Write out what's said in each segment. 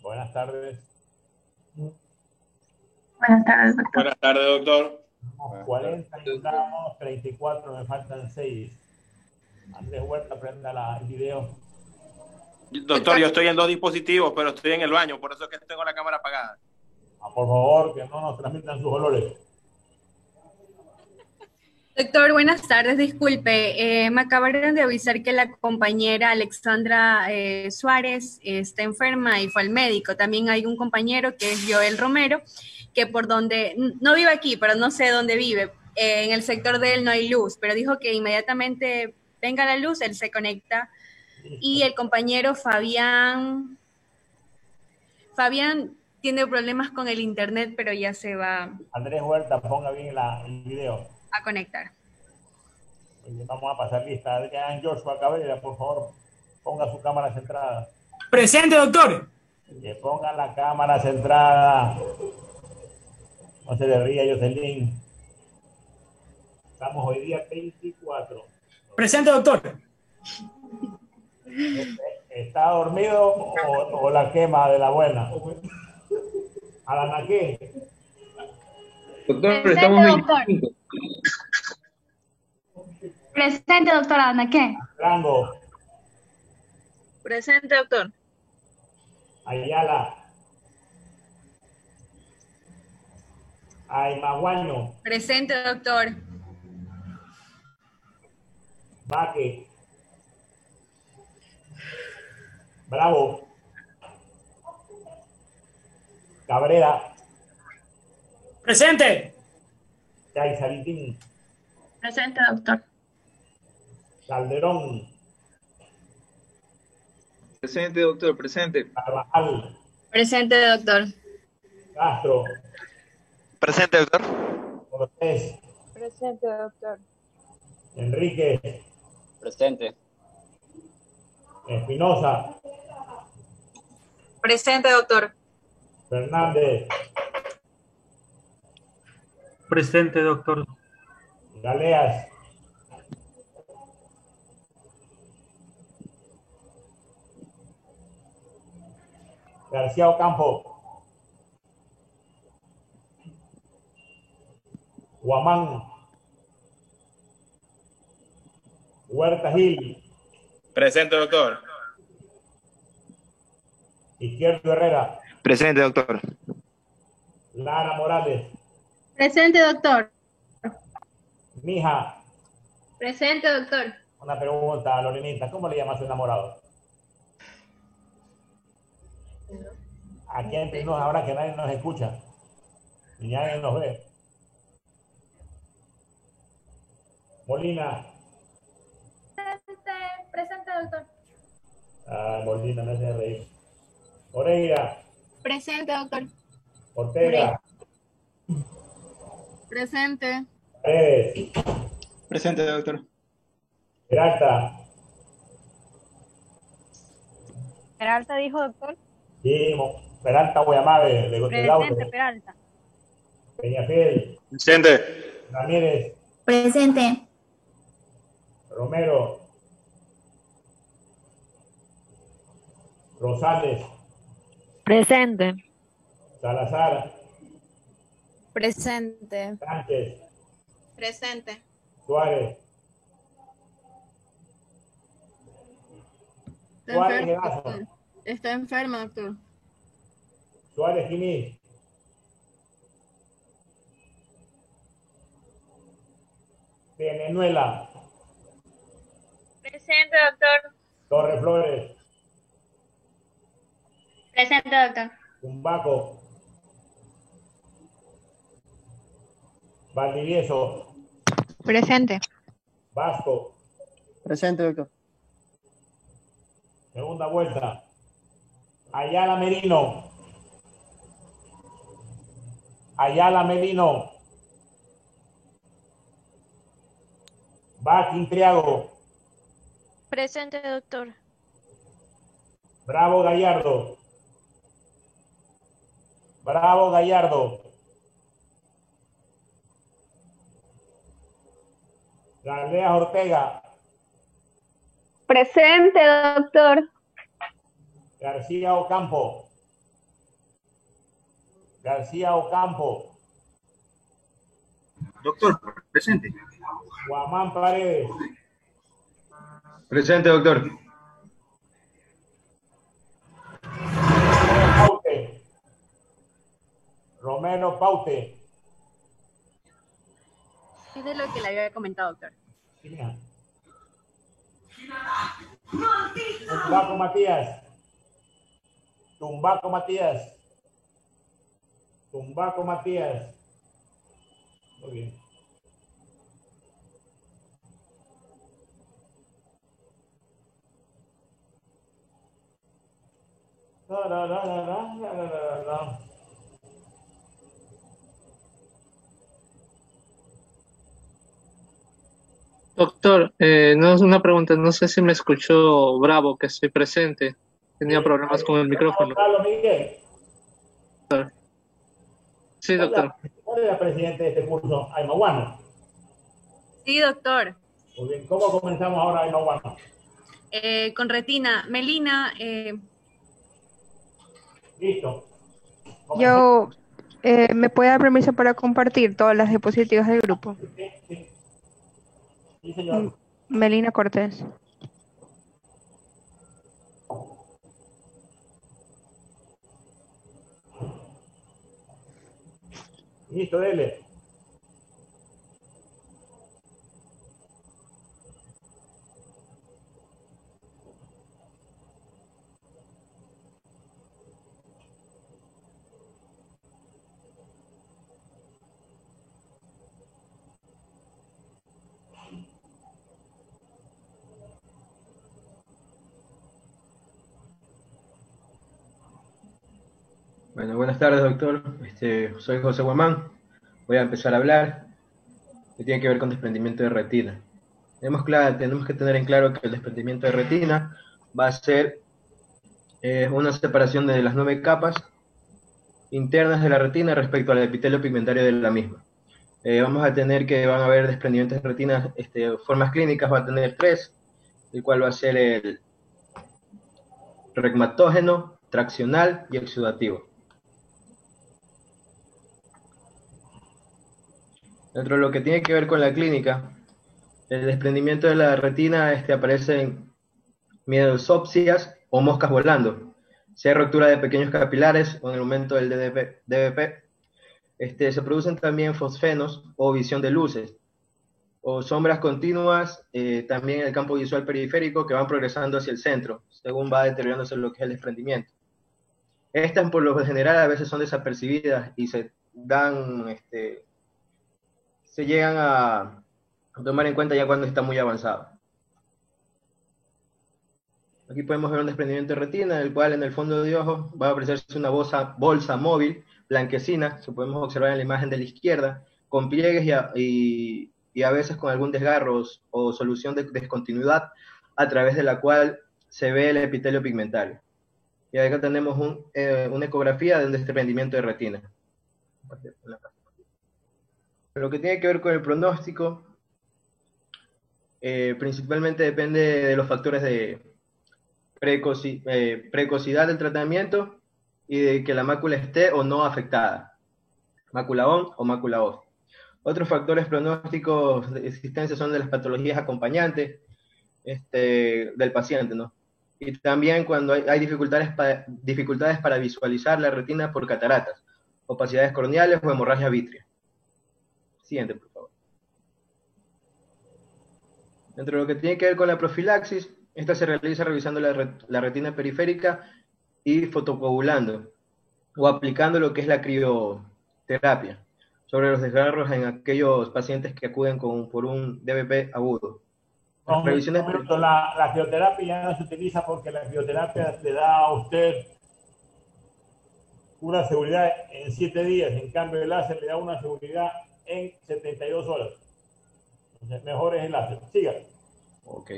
Buenas tardes. Buenas tardes, doctor. Buenas tardes, doctor. 40 entramos, 34, me faltan 6. Andrés Huerta, prenda el video. Doctor, yo estoy en dos dispositivos, pero estoy en el baño, por eso es que tengo la cámara apagada. Por favor, que no nos transmitan sus olores. Doctor, buenas tardes. Disculpe, me acabaron de avisar que la compañera Alexandra Suárez está enferma y fue al médico. También hay un compañero que es Joel Romero, que por donde, no vive aquí, pero no sé dónde vive. En el sector de él no hay luz, pero dijo que inmediatamente venga la luz, él se conecta. Y el compañero Fabián tiene problemas con el internet, pero ya se va Andrés Huerta, ponga bien el video. a conectar. Vamos a pasar lista. Adrián Joshua Cabrera, por favor, ponga su cámara centrada. Presente, doctor. Que ponga la cámara centrada. No se le ría, Jocelyn. Estamos hoy día 24. Presente, doctor. ¿Está dormido o la quema de la buena? ¿A la naqué? Doctor, estamos 25. Presente, doctora Ana, ¿qué? Rango, Presente, doctor. Ayala, Aymaguaño, Presente, doctor. Baque, Bravo, Cabrera, Presente. Chaizalitín, Presente, doctor. Calderón, Presente, doctor, presente. Carvajal, Presente, doctor. Castro, Presente, doctor. Cortés, Presente, doctor. Enrique, Presente. Espinosa, Presente, doctor. Fernández, Presente, doctor. Galeas, García Ocampo, Guamán, Huerta Gil, Presente, doctor. Izquierdo Herrera, Presente, doctor. Lara Morales, Presente, doctor. Mija. Presente, doctor. Una pregunta, Lorenita, ¿cómo le llama a su enamorado? Aquí entre nos, ahora que nadie nos escucha, ni nadie nos ve. Molina. Presente, doctor. Molina, me hace reír. Oreira. Presente, doctor. Ortega. Presente. Paredes. Presente, doctor. Peralta. Peralta dijo, doctor. Sí, Peralta Guayamabe, de Presente, Peralta. Peñafiel. Presente. Ramírez. Presente. Romero. Rosales. Presente. Salazar. Presente. Sánchez. Presente. Suárez. Suárez Erazo. Está enferma, doctor. Suárez Quimis. Venezuela. Presente, doctor. Torres Flores. Presente, doctor. Tumbaco. Valdivieso. Presente. Vasco. Presente, doctor. Segunda vuelta. Ayala Merino. Ayala Merino. Baquín Triago. Presente, doctor. Bravo Gallardo. Bravo Gallardo. Galeas Ortega. Presente, doctor. García Ocampo. García Ocampo. Doctor, presente. Guamán Paredes. Presente, doctor. Paute. Romero Paute. Es de lo que le había comentado, doctor. Tumbaco Matías. Tumbaco Matías. Tumbaco Matías. Muy bien. Doctor, no es una pregunta, no sé si me escuchó Bravo, que estoy presente. Tenía problemas con el micrófono. Carlos Miguel. Sí, doctor. ¿Cuál es la presidente de este curso? Aymaguano. Sí, doctor. Muy bien. ¿Cómo comenzamos ahora Aymaguano? Con retina. Melina, Listo. Yo, ¿me puede dar permiso para compartir todas las diapositivas del grupo? Sí, señor. Melina Cortés. Listo, dele. Bueno, buenas tardes, doctor. Soy José Guamán. Voy a empezar a hablar. Que tiene que ver con desprendimiento de retina. Tenemos que tener en claro que el desprendimiento de retina va a ser una separación de las 9 capas internas de la retina respecto al epitelio pigmentario de la misma. Vamos a tener que van a haber desprendimientos de retina, formas clínicas va a tener 3, el cual va a ser el regmatógeno, traccional y exudativo. Dentro de lo que tiene que ver con la clínica, el desprendimiento de la retina aparecen mielopsias o moscas volando, sea ruptura de pequeños capilares o en el aumento del DVP. Se producen también fosfenos o visión de luces, o sombras continuas también en el campo visual periférico que van progresando hacia el centro, según va deteriorándose lo que es el desprendimiento. Estas por lo general a veces son desapercibidas y se llegan a tomar en cuenta ya cuando está muy avanzado. Aquí podemos ver un desprendimiento de retina, el cual en el fondo de ojo va a apreciarse una bolsa móvil, blanquecina, que podemos observar en la imagen de la izquierda, con pliegues y a veces con algún desgarro o solución de descontinuidad, a través de la cual se ve el epitelio pigmentario. Y acá tenemos una ecografía de un desprendimiento de retina. Lo que tiene que ver con el pronóstico, principalmente depende de los factores de precocidad del tratamiento y de que la mácula esté o no afectada, mácula ON o mácula OS. Otros factores pronósticos de existencia son de las patologías acompañantes del paciente, ¿no? Y también cuando hay dificultades para visualizar la retina por cataratas, opacidades corneales o hemorragia vítrea. Siguiente, por favor. Dentro de lo que tiene que ver con la profilaxis, esta se realiza revisando la retina periférica y fotocoagulando, o aplicando lo que es la crioterapia, sobre los desgarros en aquellos pacientes que acuden por un DVP agudo. La crioterapia ya no se utiliza porque la crioterapia le da a usted una seguridad en 7 días, en cambio el láser le da una seguridad en 72 horas. Entonces, mejor es el láser. Siga. Ok.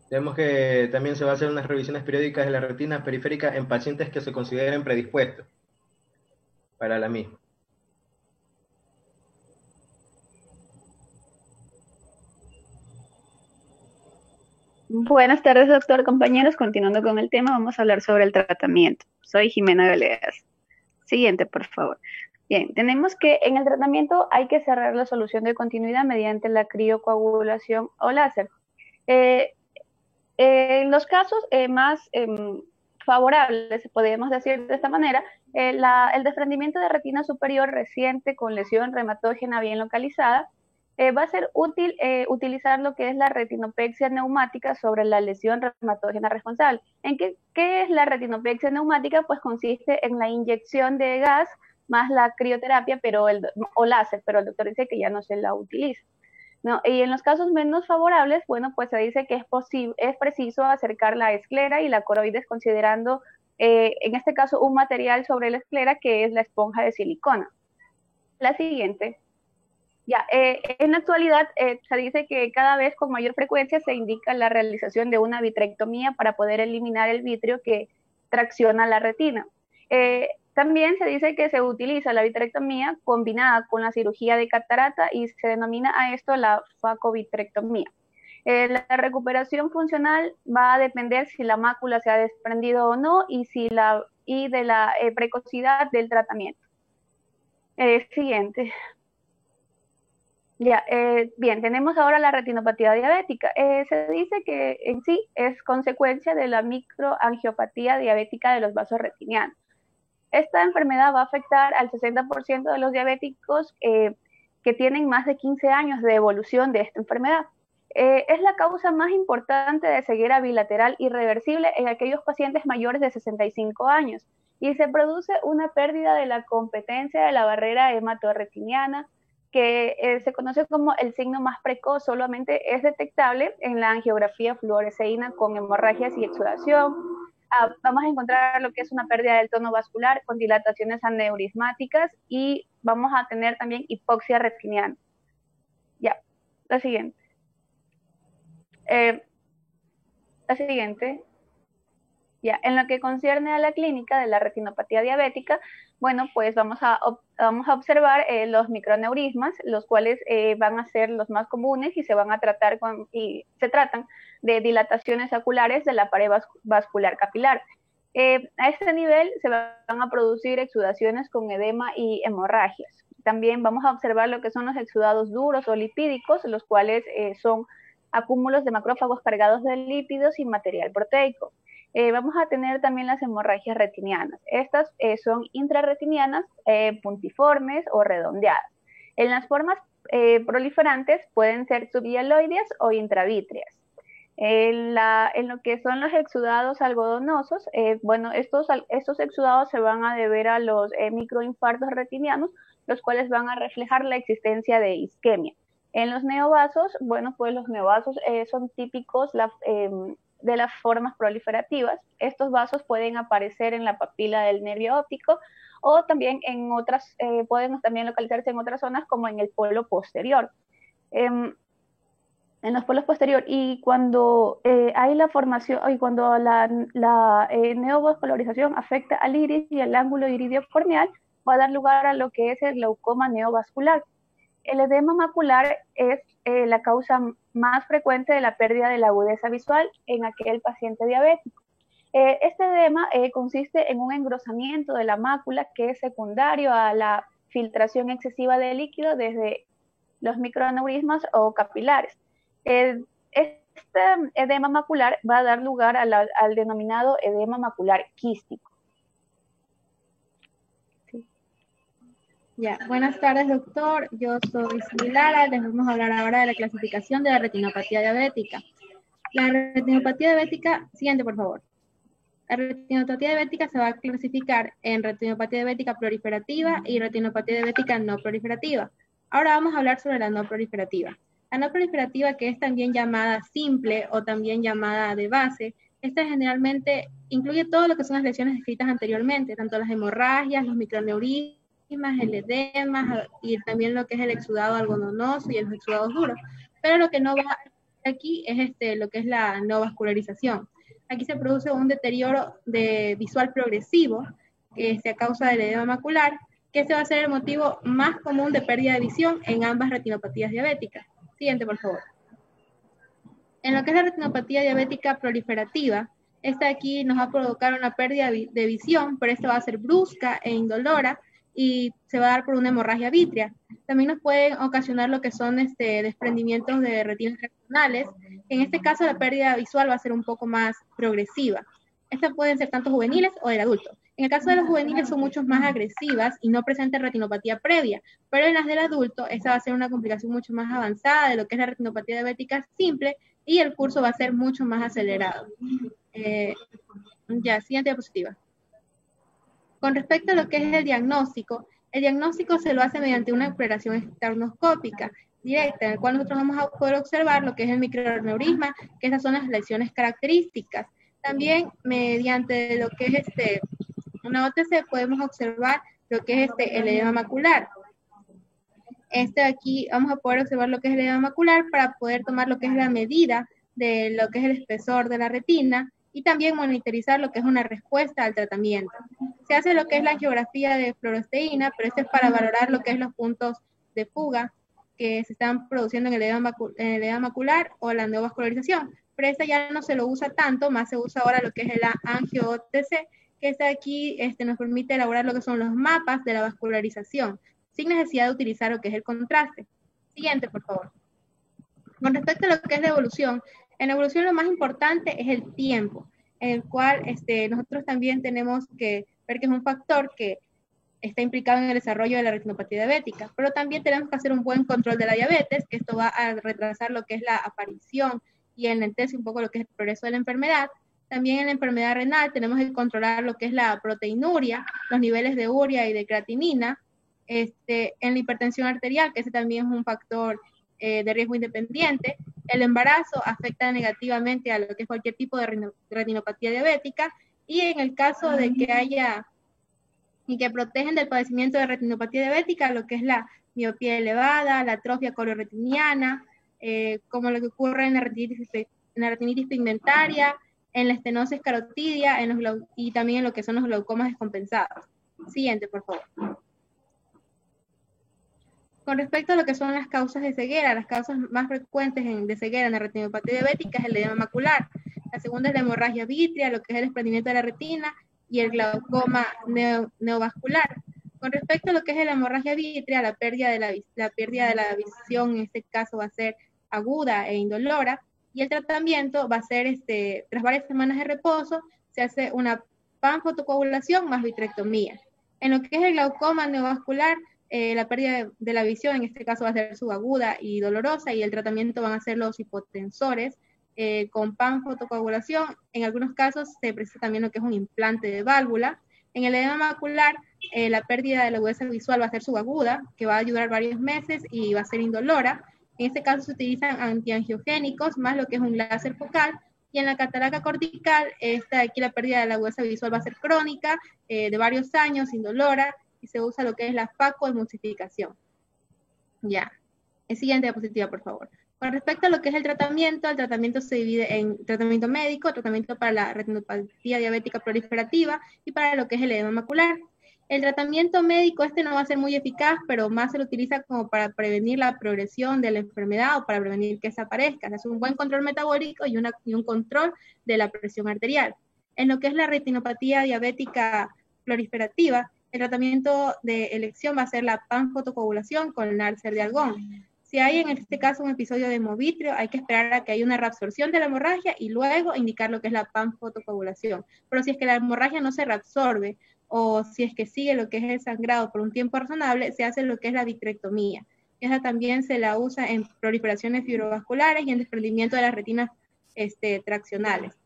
Tenemos que también se va a hacer unas revisiones periódicas de la retina periférica en pacientes que se consideren predispuestos para la misma. Buenas tardes, doctor. Compañeros, continuando con el tema, vamos a hablar sobre el tratamiento. Soy Jimena Galeas. Siguiente, por favor. Bien, tenemos que en el tratamiento hay que cerrar la solución de continuidad mediante la criocoagulación o láser. En los casos más favorables, podemos decir de esta manera, el desprendimiento de retina superior reciente con lesión reumatógena bien localizada, va a ser útil utilizar lo que es la retinopexia neumática sobre la lesión reumatógena responsable. ¿Qué es la retinopexia neumática? Pues consiste en la inyección de gas más la crioterapia o láser, pero el doctor dice que ya no se la utiliza. ¿No? Y en los casos menos favorables, bueno, pues se dice que es preciso acercar la esclera y la coroides considerando, en este caso, un material sobre la esclera que es la esponja de silicona. La siguiente. Ya, en la actualidad se dice que cada vez con mayor frecuencia se indica la realización de una vitrectomía para poder eliminar el vitrio que tracciona la retina. También se dice que se utiliza la vitrectomía combinada con la cirugía de catarata y se denomina a esto la facovitrectomía. La recuperación funcional va a depender si la mácula se ha desprendido o no y de la precocidad del tratamiento. Siguiente. Ya, bien, tenemos ahora la retinopatía diabética. Se dice que en sí es consecuencia de la microangiopatía diabética de los vasos retinianos. Esta enfermedad va a afectar al 60% de los diabéticos que tienen más de 15 años de evolución de esta enfermedad. Es la causa más importante de ceguera bilateral irreversible en aquellos pacientes mayores de 65 años y se produce una pérdida de la competencia de la barrera hematorretiniana que se conoce como el signo más precoz, solamente es detectable en la angiografía fluoresceína con hemorragias y exudación. Vamos a encontrar lo que es una pérdida del tono vascular con dilataciones aneurismáticas y vamos a tener también hipoxia retiniana. Ya, la siguiente. La siguiente. Ya, en lo que concierne a la clínica de la retinopatía diabética, bueno, pues vamos a observar los microneurismas, los cuales van a ser los más comunes y se tratan de dilataciones oculares de la pared vascular capilar. A este nivel se van a producir exudaciones con edema y hemorragias. También vamos a observar lo que son los exudados duros o lipídicos, los cuales son acúmulos de macrófagos cargados de lípidos y material proteico. Vamos a tener también las hemorragias retinianas. Estas son intrarretinianas, puntiformes o redondeadas. En las formas proliferantes pueden ser subhialoideas o intravítreas. En lo que son los exudados algodonosos, bueno, estos exudados se van a deber a los microinfartos retinianos, los cuales van a reflejar la existencia de isquemia. En los neovasos, bueno, pues los neovasos son típicos de las formas proliferativas. Estos vasos pueden aparecer en la papila del nervio óptico o también en otras, pueden también localizarse en otras zonas como en el polo posterior. En los polos posterior, y cuando hay la formación, y cuando la neovascularización afecta al iris y el ángulo iridio corneal, va a dar lugar a lo que es el glaucoma neovascular. El edema macular es la causa más frecuente de la pérdida de la agudeza visual en aquel paciente diabético. Este edema consiste en un engrosamiento de la mácula que es secundario a la filtración excesiva de líquido desde los microaneurismas o capilares. Este edema macular va a dar lugar al denominado edema macular quístico. Ya, buenas tardes, doctor. Yo soy Silvia Lara. Les vamos a hablar ahora de la clasificación de la retinopatía diabética. La retinopatía diabética, siguiente, por favor. La retinopatía diabética se va a clasificar en retinopatía diabética proliferativa y retinopatía diabética no proliferativa. Ahora vamos a hablar sobre la no proliferativa. La no proliferativa, que es también llamada simple o también llamada de base, esta generalmente incluye todo lo que son las lesiones descritas anteriormente, tanto las hemorragias, los microneurismas, el edema y también lo que es el exudado algodonoso y los exudados duros. Pero lo que no va aquí es lo que es la no vascularización. Aquí se produce un deterioro visual progresivo a causa del edema macular, que ese va a ser el motivo más común de pérdida de visión en ambas retinopatías diabéticas. Siguiente, por favor. En lo que es la retinopatía diabética proliferativa, Esta aquí nos va a provocar una pérdida de visión, pero esta va a ser brusca e indolora y se va a dar por una hemorragia vítrea. También nos pueden ocasionar lo que son desprendimientos de retinas retinales. En este caso la pérdida visual va a ser un poco más progresiva. Estas pueden ser tanto juveniles o del adulto. En el caso de los juveniles son mucho más agresivas y no presentan retinopatía previa, pero en las del adulto esta va a ser una complicación mucho más avanzada de lo que es la retinopatía diabética simple y el curso va a ser mucho más acelerado. Siguiente diapositiva. Con respecto a lo que es el diagnóstico se lo hace mediante una exploración externoscópica directa, en el cual nosotros vamos a poder observar lo que es el microaneurisma, que esas son las lesiones características. También mediante lo que es una OTC podemos observar lo que es el edema macular. Aquí vamos a poder observar lo que es el edema macular para poder tomar lo que es la medida de lo que es el espesor de la retina y también monitorizar lo que es una respuesta al tratamiento. Se hace lo que es la angiografía de fluoresceína, pero esto es para valorar lo que es los puntos de fuga que se están produciendo en el edema macular o la neovascularización. Pero esta ya no se lo usa tanto, más se usa ahora lo que es la angio-OTC, que esta aquí nos permite elaborar lo que son los mapas de la vascularización, sin necesidad de utilizar lo que es el contraste. Siguiente, por favor. Con respecto a lo que es la evolución, en la evolución lo más importante es el tiempo, en el cual nosotros también tenemos que ver que es un factor que está implicado en el desarrollo de la retinopatía diabética, pero también tenemos que hacer un buen control de la diabetes, que esto va a retrasar lo que es la aparición y enlentece un poco lo que es el progreso de la enfermedad. También en la enfermedad renal tenemos que controlar lo que es la proteinuria, los niveles de urea y de creatinina. En la hipertensión arterial, que ese también es un factor de riesgo independiente. El embarazo afecta negativamente a lo que es cualquier tipo de retinopatía diabética, y en el caso de que haya y que protegen del padecimiento de retinopatía diabética, lo que es la miopía elevada, la atrofia coloretiniana, como lo que ocurre en la retinitis pigmentaria, en la estenosis carotidia y también en lo que son los glaucomas descompensados. Siguiente, por favor. Con respecto a lo que son las causas de ceguera, las causas más frecuentes de ceguera en la retinopatía diabética es el edema macular. La segunda es la hemorragia vítrea, lo que es el desprendimiento de la retina, y el glaucoma neovascular. Con respecto a lo que es la hemorragia vítrea, la pérdida de la visión en este caso va a ser aguda e indolora, y el tratamiento va a ser, tras varias semanas de reposo, se hace una panfotocoagulación más vitrectomía. En lo que es el glaucoma neovascular, la pérdida de la visión en este caso va a ser subaguda y dolorosa, y el tratamiento van a ser los hipotensores con panfotocoagulación. En algunos casos se precisa también lo que es un implante de válvula. En el edema macular, la pérdida de la agudeza visual va a ser subaguda, que va a durar varios meses y va a ser indolora. En este caso se utilizan antiangiogénicos más lo que es un láser focal. Y en la catarata cortical, aquí la pérdida de la agudeza visual va a ser crónica, de varios años, indolora, y se usa lo que es la facoemulsificación. Ya. El siguiente diapositiva, por favor. Con respecto a lo que es el tratamiento se divide en tratamiento médico, tratamiento para la retinopatía diabética proliferativa y para lo que es el edema macular. El tratamiento médico no va a ser muy eficaz, pero más se lo utiliza como para prevenir la progresión de la enfermedad o para prevenir que se aparezca. Se hace un buen control metabólico y un control de la presión arterial. En lo que es la retinopatía diabética proliferativa, el tratamiento de elección va a ser la panfotocoagulación con nárcer de argón. Si hay en este caso un episodio de hemovitrio, hay que esperar a que haya una reabsorción de la hemorragia y luego indicar lo que es la panfotocoagulación. Pero si es que la hemorragia no se reabsorbe o si es que sigue lo que es el sangrado por un tiempo razonable, se hace lo que es la vitrectomía. Esa también se la usa en proliferaciones fibrovasculares y en desprendimiento de las retinas traccionales.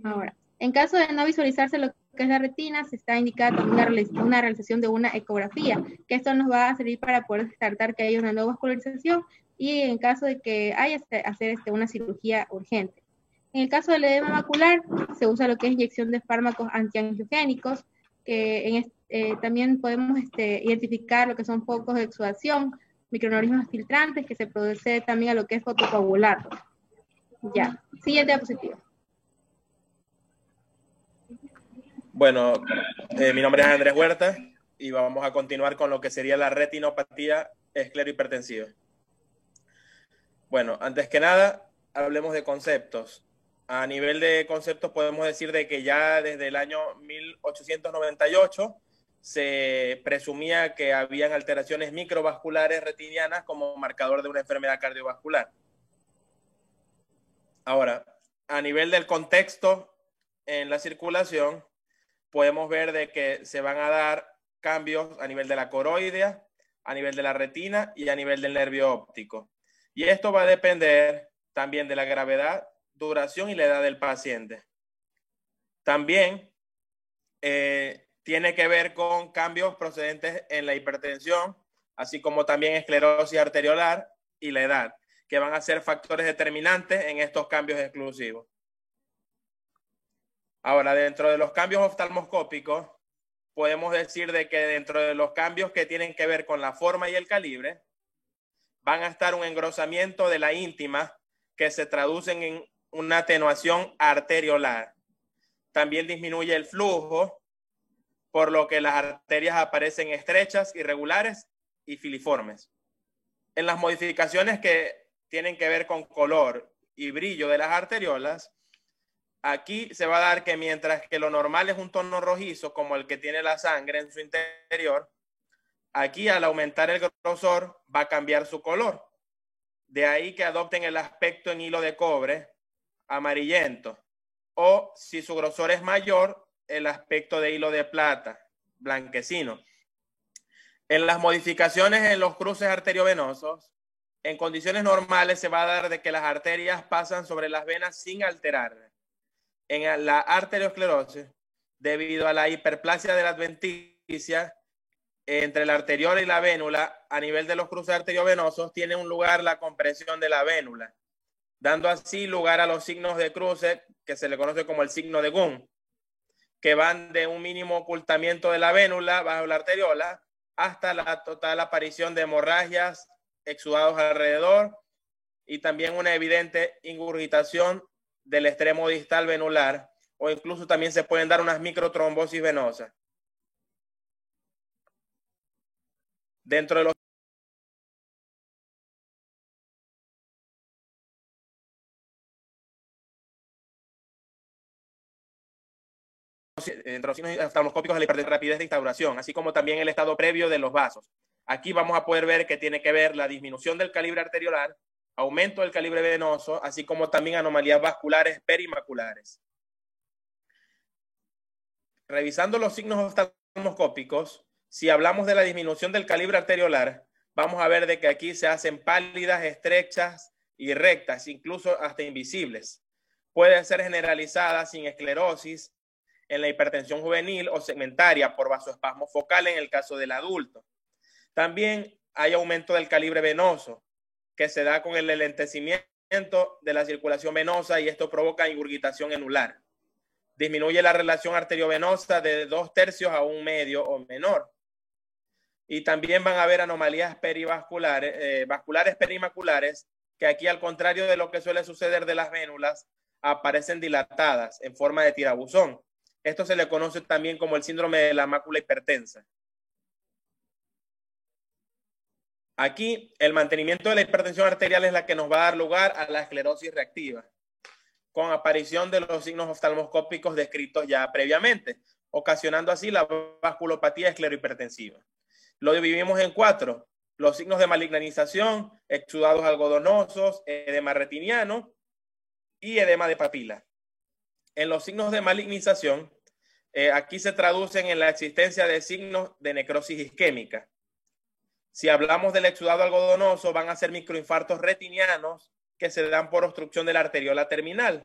Ahora, en caso de no visualizarse lo que es la retina, se está indicada también una realización de una ecografía, que esto nos va a servir para poder descartar que haya una neovascularización y en caso de que haya hacer una cirugía urgente. En el caso del edema macular, se usa lo que es inyección de fármacos antiangiogénicos, que también podemos identificar lo que son focos de exudación, microorganismos filtrantes, que se procede también a lo que es fotocoagular. Ya, siguiente diapositiva. Bueno, mi nombre es Andrés Huerta y vamos a continuar con lo que sería la retinopatía esclerohipertensiva. Bueno, antes que nada, hablemos de conceptos. a nivel de conceptos podemos decir de que ya desde el año 1898 se presumía que habían alteraciones microvasculares retinianas como marcador de una enfermedad cardiovascular. Ahora, a nivel del contexto en la circulación, podemos ver de que se van a dar cambios a nivel de la coroidea, a nivel de la retina y a nivel del nervio óptico. Y esto va a depender también de la gravedad, duración y la edad del paciente. También tiene que ver con cambios procedentes en la hipertensión, así como también esclerosis arteriolar y la edad, que van a ser factores determinantes en estos cambios exclusivos. Ahora, dentro de los cambios oftalmoscópicos, podemos decir de que dentro de los cambios que tienen que ver con la forma y el calibre, van a estar un engrosamiento de la íntima que se traducen en una atenuación arteriolar. También disminuye el flujo, por lo que las arterias aparecen estrechas, irregulares y filiformes. En las modificaciones que tienen que ver con color y brillo de las arteriolas, aquí se va a dar que mientras que lo normal es un tono rojizo, como el que tiene la sangre en su interior, aquí al aumentar el grosor va a cambiar su color. De ahí que adopten el aspecto en hilo de cobre amarillento, o si su grosor es mayor, el aspecto de hilo de plata blanquecino. En las modificaciones en los cruces arteriovenosos, en condiciones normales se va a dar de que las arterias pasan sobre las venas sin alterar. En la arteriosclerosis, debido a la hiperplasia de la adventicia entre la arteriola y la vénula, a nivel de los cruces arteriovenosos, tiene un lugar la compresión de la vénula, dando así lugar a los signos de cruce que se le conoce como el signo de Gunn, que van de un mínimo ocultamiento de la vénula bajo la arteriola hasta la total aparición de hemorragias, exudados alrededor y también una evidente ingurgitación del extremo distal venular, o incluso también se pueden dar unas microtrombosis venosas. Dentro de los signos oftalmoscópicos de la rapidez de instauración, así como también el estado previo de los vasos. Aquí vamos a poder ver que tiene que ver la disminución del calibre arteriolar, aumento del calibre venoso, así como también anomalías vasculares perimaculares. Revisando los signos oftalmoscópicos, si hablamos de la disminución del calibre arteriolar, vamos a ver de que aquí se hacen pálidas, estrechas y rectas, incluso hasta invisibles. Puede ser generalizada sin esclerosis en la hipertensión juvenil o segmentaria por vasoespasmo focal en el caso del adulto. También hay aumento del calibre venoso, que se da con el enlentecimiento de la circulación venosa y esto provoca ingurgitación enular. Disminuye la relación arteriovenosa de 2/3 a 1/2 o menor. Y también van a haber anomalías perivasculares, vasculares perimaculares, que aquí, al contrario de lo que suele suceder de las vénulas, aparecen dilatadas en forma de tirabuzón. Esto se le conoce también como el síndrome de la mácula hipertensa. Aquí, el mantenimiento de la hipertensión arterial es la que nos va a dar lugar a la esclerosis reactiva, con aparición de los signos oftalmoscópicos descritos ya previamente, ocasionando así la vasculopatía esclerohipertensiva. Lo dividimos en 4: los signos de malignanización, exudados algodonosos, edema retiniano y edema de papila. En los signos de malignización, aquí se traducen en la existencia de signos de necrosis isquémica. Si hablamos del exudado algodonoso, van a ser microinfartos retinianos que se dan por obstrucción de la arteriola terminal.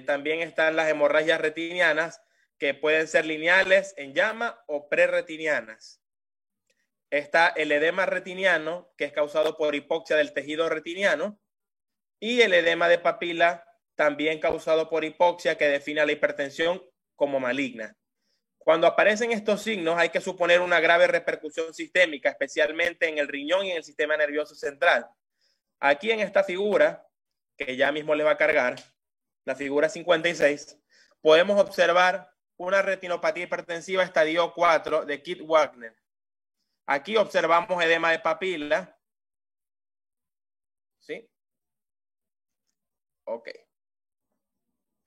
También están las hemorragias retinianas, que pueden ser lineales en llama o prerretinianas. Está el edema retiniano, que es causado por hipoxia del tejido retiniano, y el edema de papila, también causado por hipoxia, que define a la hipertensión como maligna. Cuando aparecen estos signos, hay que suponer una grave repercusión sistémica, especialmente en el riñón y en el sistema nervioso central. Aquí en esta figura, que ya mismo les va a cargar, la figura 56, podemos observar una retinopatía hipertensiva estadio 4 de Kidd-Wagner. Aquí observamos edema de papila. ¿Sí? Ok.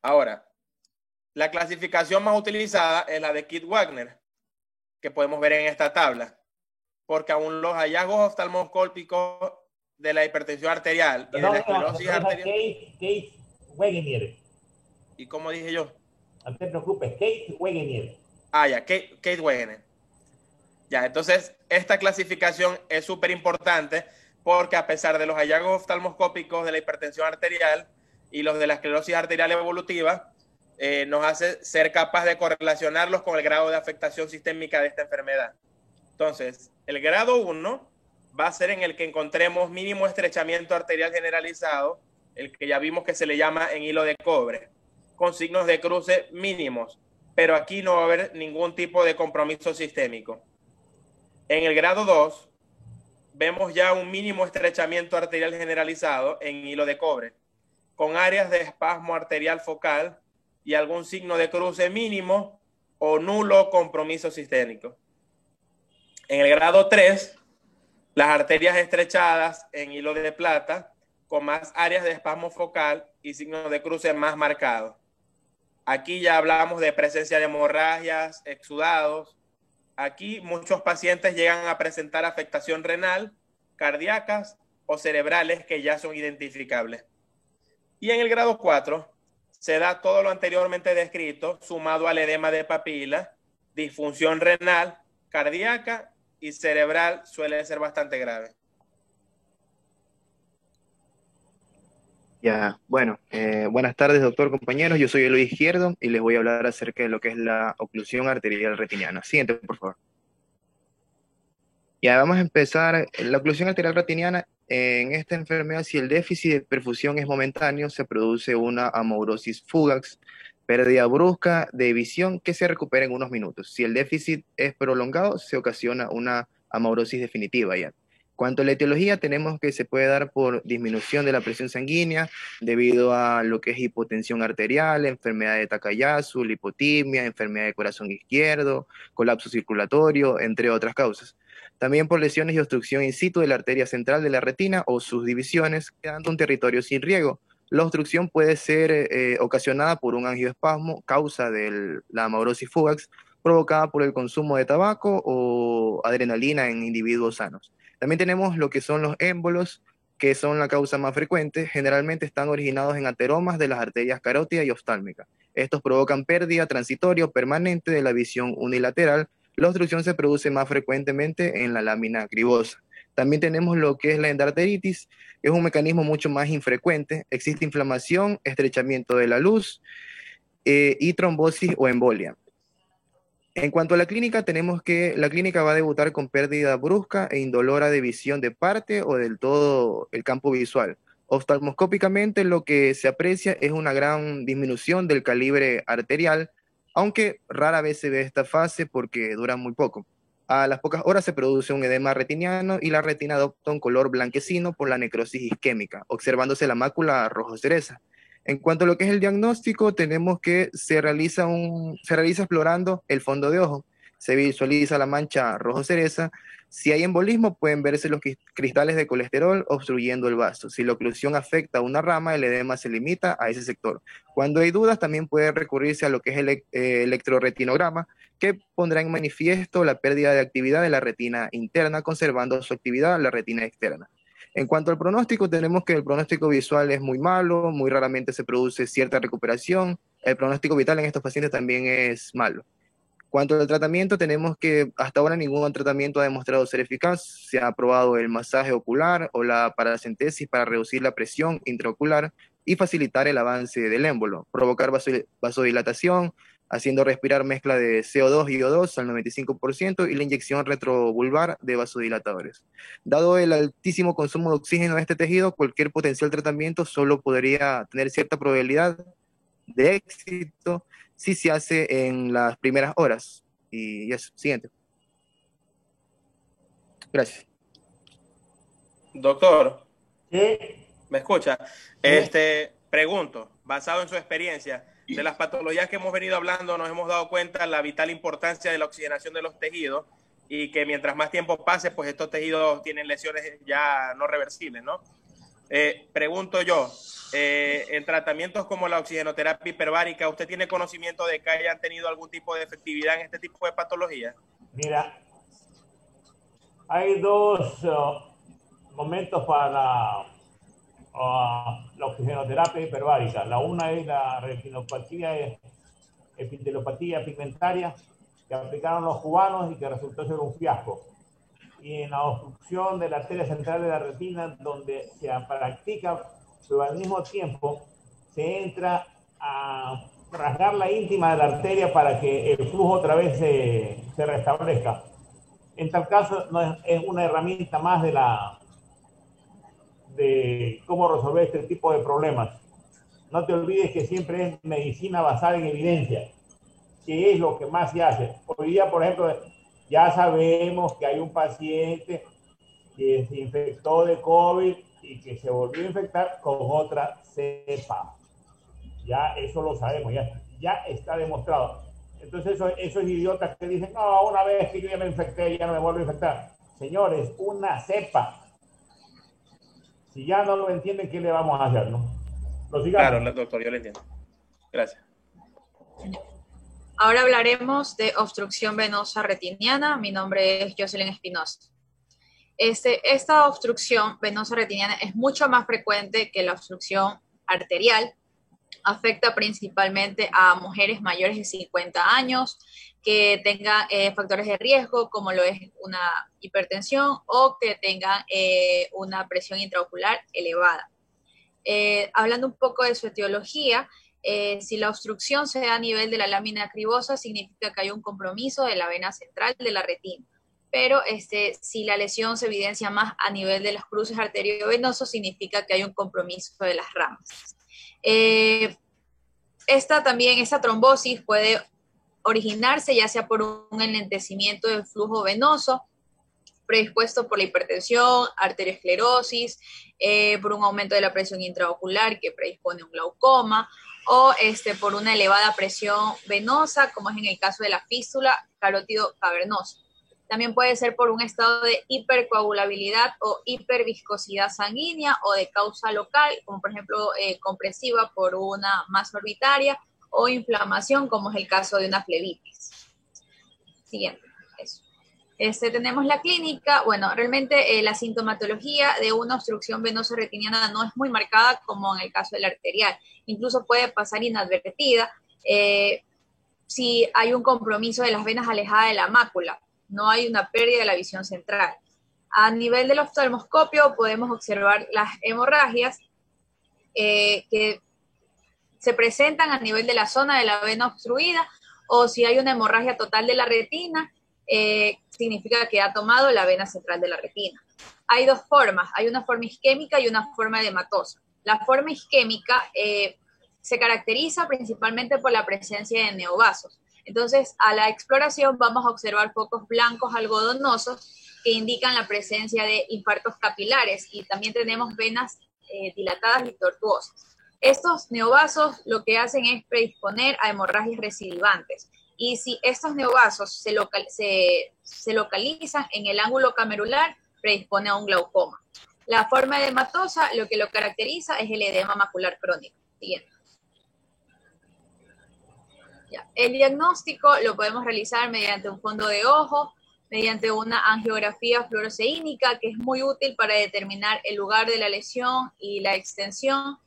Ahora, la clasificación más utilizada es la de Kidd-Wagner, que podemos ver en esta tabla, porque aún los hallazgos oftalmoscópicos de la hipertensión arterial y de la esclerosis arterial... Wegener. ¿Y cómo dije yo? No te preocupes, Kate Wegener. Ah, ya, Kate Wegener. Ya, entonces, esta clasificación es súper importante porque a pesar de los hallazgos oftalmoscópicos de la hipertensión arterial y los de la esclerosis arterial evolutiva, nos hace ser capaz de correlacionarlos con el grado de afectación sistémica de esta enfermedad. Entonces, el grado 1 va a ser en el que encontremos mínimo estrechamiento arterial generalizado, el que ya vimos que se le llama en hilo de cobre, con signos de cruce mínimos, pero aquí no va a haber ningún tipo de compromiso sistémico. En el grado 2, vemos ya un mínimo estrechamiento arterial generalizado en hilo de cobre, con áreas de espasmo arterial focal y algún signo de cruce mínimo o nulo compromiso sistémico. En el grado 3, las arterias estrechadas en hilo de plata, con más áreas de espasmo focal y signos de cruce más marcados. Aquí ya hablamos de presencia de hemorragias, exudados. Aquí muchos pacientes llegan a presentar afectación renal, cardíacas o cerebrales que ya son identificables. Y en el grado 4 se da todo lo anteriormente descrito, sumado al edema de papila, disfunción renal, cardíaca y cerebral suele ser bastante grave. Ya, bueno, buenas tardes, doctor, compañeros. Yo soy Eloy Izquierdo y les voy a hablar acerca de lo que es la oclusión arterial retiniana. Siguiente, por favor. Ya, vamos a empezar. La oclusión arterial retiniana, en esta enfermedad, si el déficit de perfusión es momentáneo, se produce una amaurosis fugax, pérdida brusca de visión que se recupera en unos minutos. Si el déficit es prolongado, se ocasiona una amaurosis definitiva ya. Cuanto a la etiología, tenemos que se puede dar por disminución de la presión sanguínea debido a lo que es hipotensión arterial, enfermedad de Takayasu, lipotimia, enfermedad de corazón izquierdo, colapso circulatorio, entre otras causas. También por lesiones y obstrucción in situ de la arteria central de la retina o sus divisiones, quedando un territorio sin riego. La obstrucción puede ser ocasionada por un angioespasmo, causa de la amaurosis fugax, provocada por el consumo de tabaco o adrenalina en individuos sanos. También tenemos lo que son los émbolos, que son la causa más frecuente. Generalmente están originados en ateromas de las arterias carótida y oftálmica. Estos provocan pérdida transitoria o permanente de la visión unilateral. La obstrucción se produce más frecuentemente en la lámina cribosa. También tenemos lo que es la endarteritis, es un mecanismo mucho más infrecuente. Existe inflamación, estrechamiento de la luz y trombosis o embolia. En cuanto a la clínica, tenemos que la clínica va a debutar con pérdida brusca e indolora de visión de parte o del todo el campo visual. Oftalmoscópicamente, lo que se aprecia es una gran disminución del calibre arterial, aunque rara vez se ve esta fase porque dura muy poco. A las pocas horas se produce un edema retiniano y la retina adopta un color blanquecino por la necrosis isquémica, observándose la mácula rojo cereza. En cuanto a lo que es el diagnóstico, tenemos que se realiza explorando el fondo de ojo. Se visualiza la mancha rojo cereza. Si hay embolismo, pueden verse los cristales de colesterol obstruyendo el vaso. Si la oclusión afecta a una rama, el edema se limita a ese sector. Cuando hay dudas, también puede recurrirse a lo que es el electroretinograma, que pondrá en manifiesto la pérdida de actividad de la retina interna, conservando su actividad la retina externa. En cuanto al pronóstico, tenemos que el pronóstico visual es muy malo, muy raramente se produce cierta recuperación. El pronóstico vital en estos pacientes también es malo. Cuanto al tratamiento, tenemos que hasta ahora ningún tratamiento ha demostrado ser eficaz. Se ha probado el masaje ocular o la paracentesis para reducir la presión intraocular y facilitar el avance del émbolo, provocar vasodilatación, haciendo respirar mezcla de CO2 y O2 al 95% y la inyección retrovulvar de vasodilatadores. Dado el altísimo consumo de oxígeno de este tejido, cualquier potencial tratamiento solo podría tener cierta probabilidad de éxito si se hace en las primeras horas. Y eso, siguiente. Gracias. Doctor, ¿Sí? ¿me escucha? Pregunto, basado en su experiencia, de las patologías que hemos venido hablando, nos hemos dado cuenta de la vital importancia de la oxigenación de los tejidos y que mientras más tiempo pase, pues estos tejidos tienen lesiones ya no reversibles, ¿no? Pregunto yo, en tratamientos como la oxigenoterapia hiperbárica, ¿usted tiene conocimiento de que hayan tenido algún tipo de efectividad en este tipo de patologías? Mira, hay dos momentos para la oxigenoterapia hiperbárica. La una es la retinopatía, epitelopatía pigmentaria, que aplicaron los cubanos y que resultó ser un fiasco. Y en la obstrucción de la arteria central de la retina, donde se practica, pero al mismo tiempo se entra a rasgar la íntima de la arteria para que el flujo otra vez se restablezca. En tal caso, no es una herramienta más de cómo resolver este tipo de problemas. No te olvides que siempre es medicina basada en evidencia, que es lo que más se hace. Hoy día, por ejemplo, ya sabemos que hay un paciente que se infectó de COVID y que se volvió a infectar con otra cepa. Ya eso lo sabemos, ya está demostrado. Entonces esos idiotas que dicen, no, una vez que yo ya me infecté, ya no me vuelvo a infectar. Señores, una cepa. Si ya no lo entienden, ¿qué le vamos a hacer, no? Claro, doctor, yo le entiendo. Gracias. Ahora hablaremos de obstrucción venosa retiniana. Mi nombre es Jocelyn Espinosa. Esta obstrucción venosa retiniana es mucho más frecuente que la obstrucción arterial. Afecta principalmente a mujeres mayores de 50 años que tengan factores de riesgo como lo es una hipertensión o que tengan una presión intraocular elevada. Hablando un poco de su etiología, si la obstrucción se da a nivel de la lámina acribosa, significa que hay un compromiso de la vena central de la retina. Pero si la lesión se evidencia más a nivel de los cruces arteriovenosos, significa que hay un compromiso de las ramas. Esta trombosis puede originarse ya sea por un enlentecimiento del flujo venoso, predispuesto por la hipertensión, arteriosclerosis, por un aumento de la presión intraocular que predispone a un glaucoma, o por una elevada presión venosa, como es en el caso de la fístula carótido cavernosa. También puede ser por un estado de hipercoagulabilidad o hiperviscosidad sanguínea o de causa local, como por ejemplo compresiva por una masa orbitaria o inflamación, como es el caso de una flebitis. Siguiente, eso. Tenemos la clínica. Bueno, realmente la sintomatología de una obstrucción venosa retiniana no es muy marcada como en el caso de la arterial. Incluso puede pasar inadvertida si hay un compromiso de las venas alejadas de la mácula. No hay una pérdida de la visión central. A nivel del oftalmoscopio podemos observar las hemorragias que se presentan a nivel de la zona de la vena obstruida, o si hay una hemorragia total de la retina, significa que ha tomado la vena central de la retina. Hay dos formas, hay una forma isquémica y una forma edematosa. La forma isquémica se caracteriza principalmente por la presencia de neovasos. Entonces, a la exploración vamos a observar focos blancos algodonosos que indican la presencia de infartos capilares, y también tenemos venas dilatadas y tortuosas. Estos neovasos lo que hacen es predisponer a hemorragias recidivantes, y si estos neovasos se localizan en el ángulo camerular, predispone a un glaucoma. La forma edematosa lo que lo caracteriza es el edema macular crónico. Siguiente. Ya. El diagnóstico lo podemos realizar mediante un fondo de ojo, mediante una angiografía fluoresceínica, que es muy útil para determinar el lugar de la lesión y la extensión,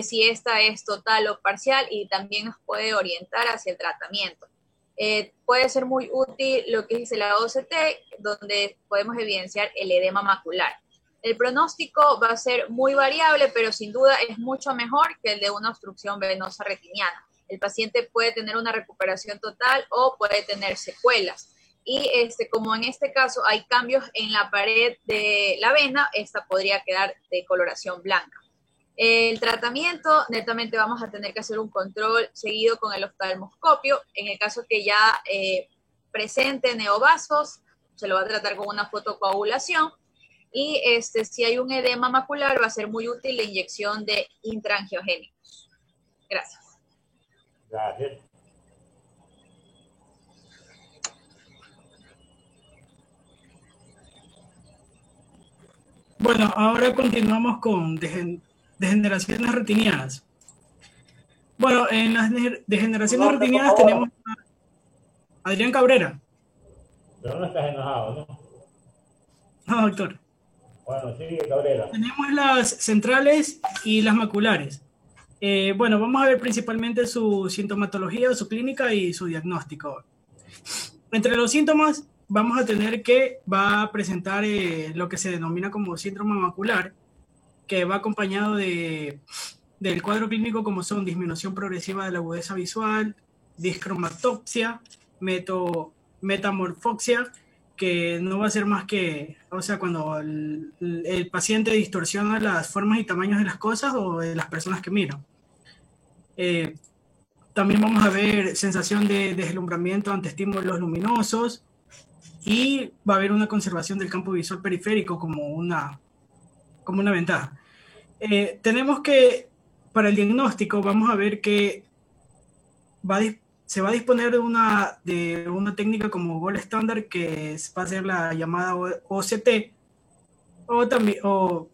si esta es total o parcial, y también nos puede orientar hacia el tratamiento. Puede ser muy útil lo que es la OCT, donde podemos evidenciar el edema macular. El pronóstico va a ser muy variable, pero sin duda es mucho mejor que el de una obstrucción venosa retiniana. El paciente puede tener una recuperación total o puede tener secuelas. Y como en este caso hay cambios en la pared de la vena, esta podría quedar de coloración blanca. El tratamiento, netamente vamos a tener que hacer un control seguido con el oftalmoscopio. En el caso que ya presente neovasos, se lo va a tratar con una fotocoagulación. Y si hay un edema macular, va a ser muy útil la inyección de intraangiogénicos. Gracias. Gracias. Bueno, ahora continuamos con degeneraciones retinianas. Bueno, en las degeneraciones retinianas tenemos a Adrián Cabrera. Pero no estás enojado, ¿no? No, doctor. Bueno, sigue Cabrera. Tenemos las centrales y las maculares. Bueno, vamos a ver principalmente su sintomatología, su clínica y su diagnóstico. Entre los síntomas vamos a tener que va a presentar lo que se denomina como síndrome macular, que va acompañado del cuadro clínico como son disminución progresiva de la agudeza visual, discromatopsia, metamorfoxia, que no va a ser más que, o sea, cuando el paciente distorsiona las formas y tamaños de las cosas o de las personas que miran. También vamos a ver sensación de deslumbramiento ante estímulos luminosos y va a haber una conservación del campo visual periférico como una ventaja. Tenemos que, para el diagnóstico, vamos a ver que se va a disponer de una técnica como gold estándar que va a ser la llamada OCT o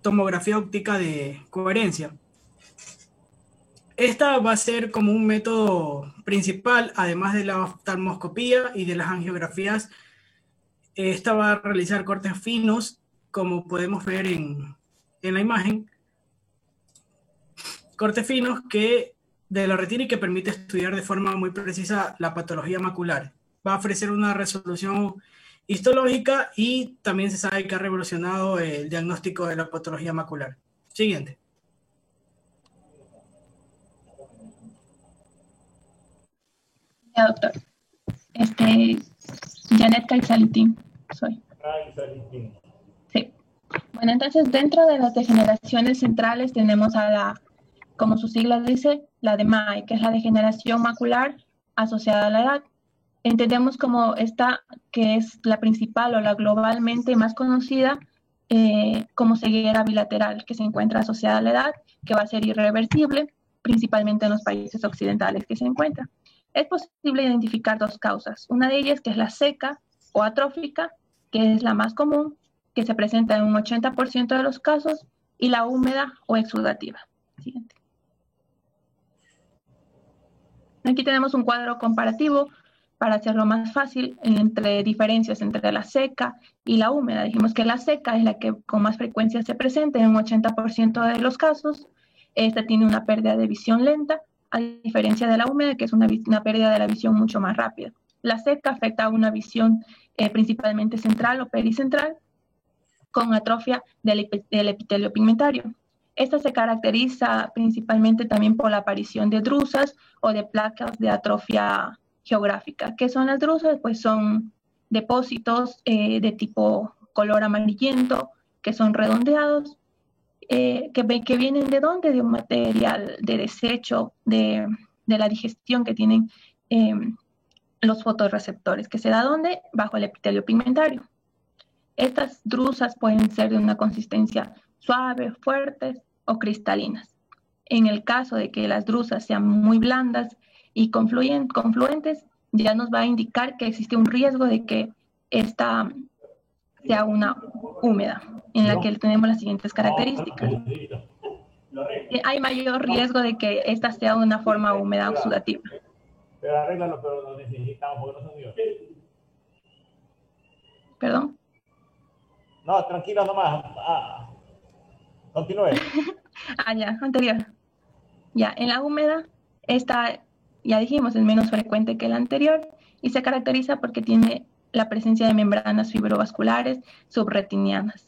tomografía óptica de coherencia. Esta va a ser como un método principal, además de la oftalmoscopía y de las angiografías. Esta va a realizar cortes finos, como podemos ver en la imagen. Cortes finos de la retina y que permite estudiar de forma muy precisa la patología macular. Va a ofrecer una resolución histológica y también se sabe que ha revolucionado el diagnóstico de la patología macular. Siguiente. Ya, doctor. Janet Caizalitín soy. Sí. Bueno, entonces dentro de las degeneraciones centrales tenemos como su sigla dice, la de MAE, que es la degeneración macular asociada a la edad. Entendemos como esta, que es la principal o la globalmente más conocida, como ceguera bilateral, que se encuentra asociada a la edad, que va a ser irreversible, principalmente en los países occidentales que se encuentra. Es posible identificar dos causas. Una de ellas que es la seca o atrófica, que es la más común, que se presenta en un 80% de los casos, y la húmeda o exudativa. Siguiente. Aquí tenemos un cuadro comparativo para hacerlo más fácil entre diferencias entre la seca y la húmeda. Dijimos que la seca es la que con más frecuencia se presenta en un 80% de los casos. Esta tiene una pérdida de visión lenta, a diferencia de la húmeda, que es una pérdida de la visión mucho más rápida. La seca afecta a una visión principalmente central o pericentral, con atrofia del epitelio pigmentario. Esta se caracteriza principalmente también por la aparición de drusas o de placas de atrofia geográfica. ¿Qué son las drusas? Pues son depósitos de tipo color amarillento, que son redondeados, que vienen ¿de dónde? De un material de desecho de la digestión que tienen los fotorreceptores, que se da ¿dónde? Bajo el epitelio pigmentario. Estas drusas pueden ser de una consistencia suave, fuertes o cristalinas. En el caso de que las drusas sean muy blandas y confluentes, ya nos va a indicar que existe un riesgo de que esta sea una húmeda, en la que tenemos las siguientes características. Hay mayor riesgo de que esta sea una forma húmeda oxidativa. Pero arréglalo, pero lo necesitamos porque no son Dios. ¿Perdón? No, tranquilo nomás. Continúe. Ya, anterior. Ya, en la húmeda, esta, ya dijimos, es menos frecuente que la anterior y se caracteriza porque tiene la presencia de membranas fibrovasculares subretinianas,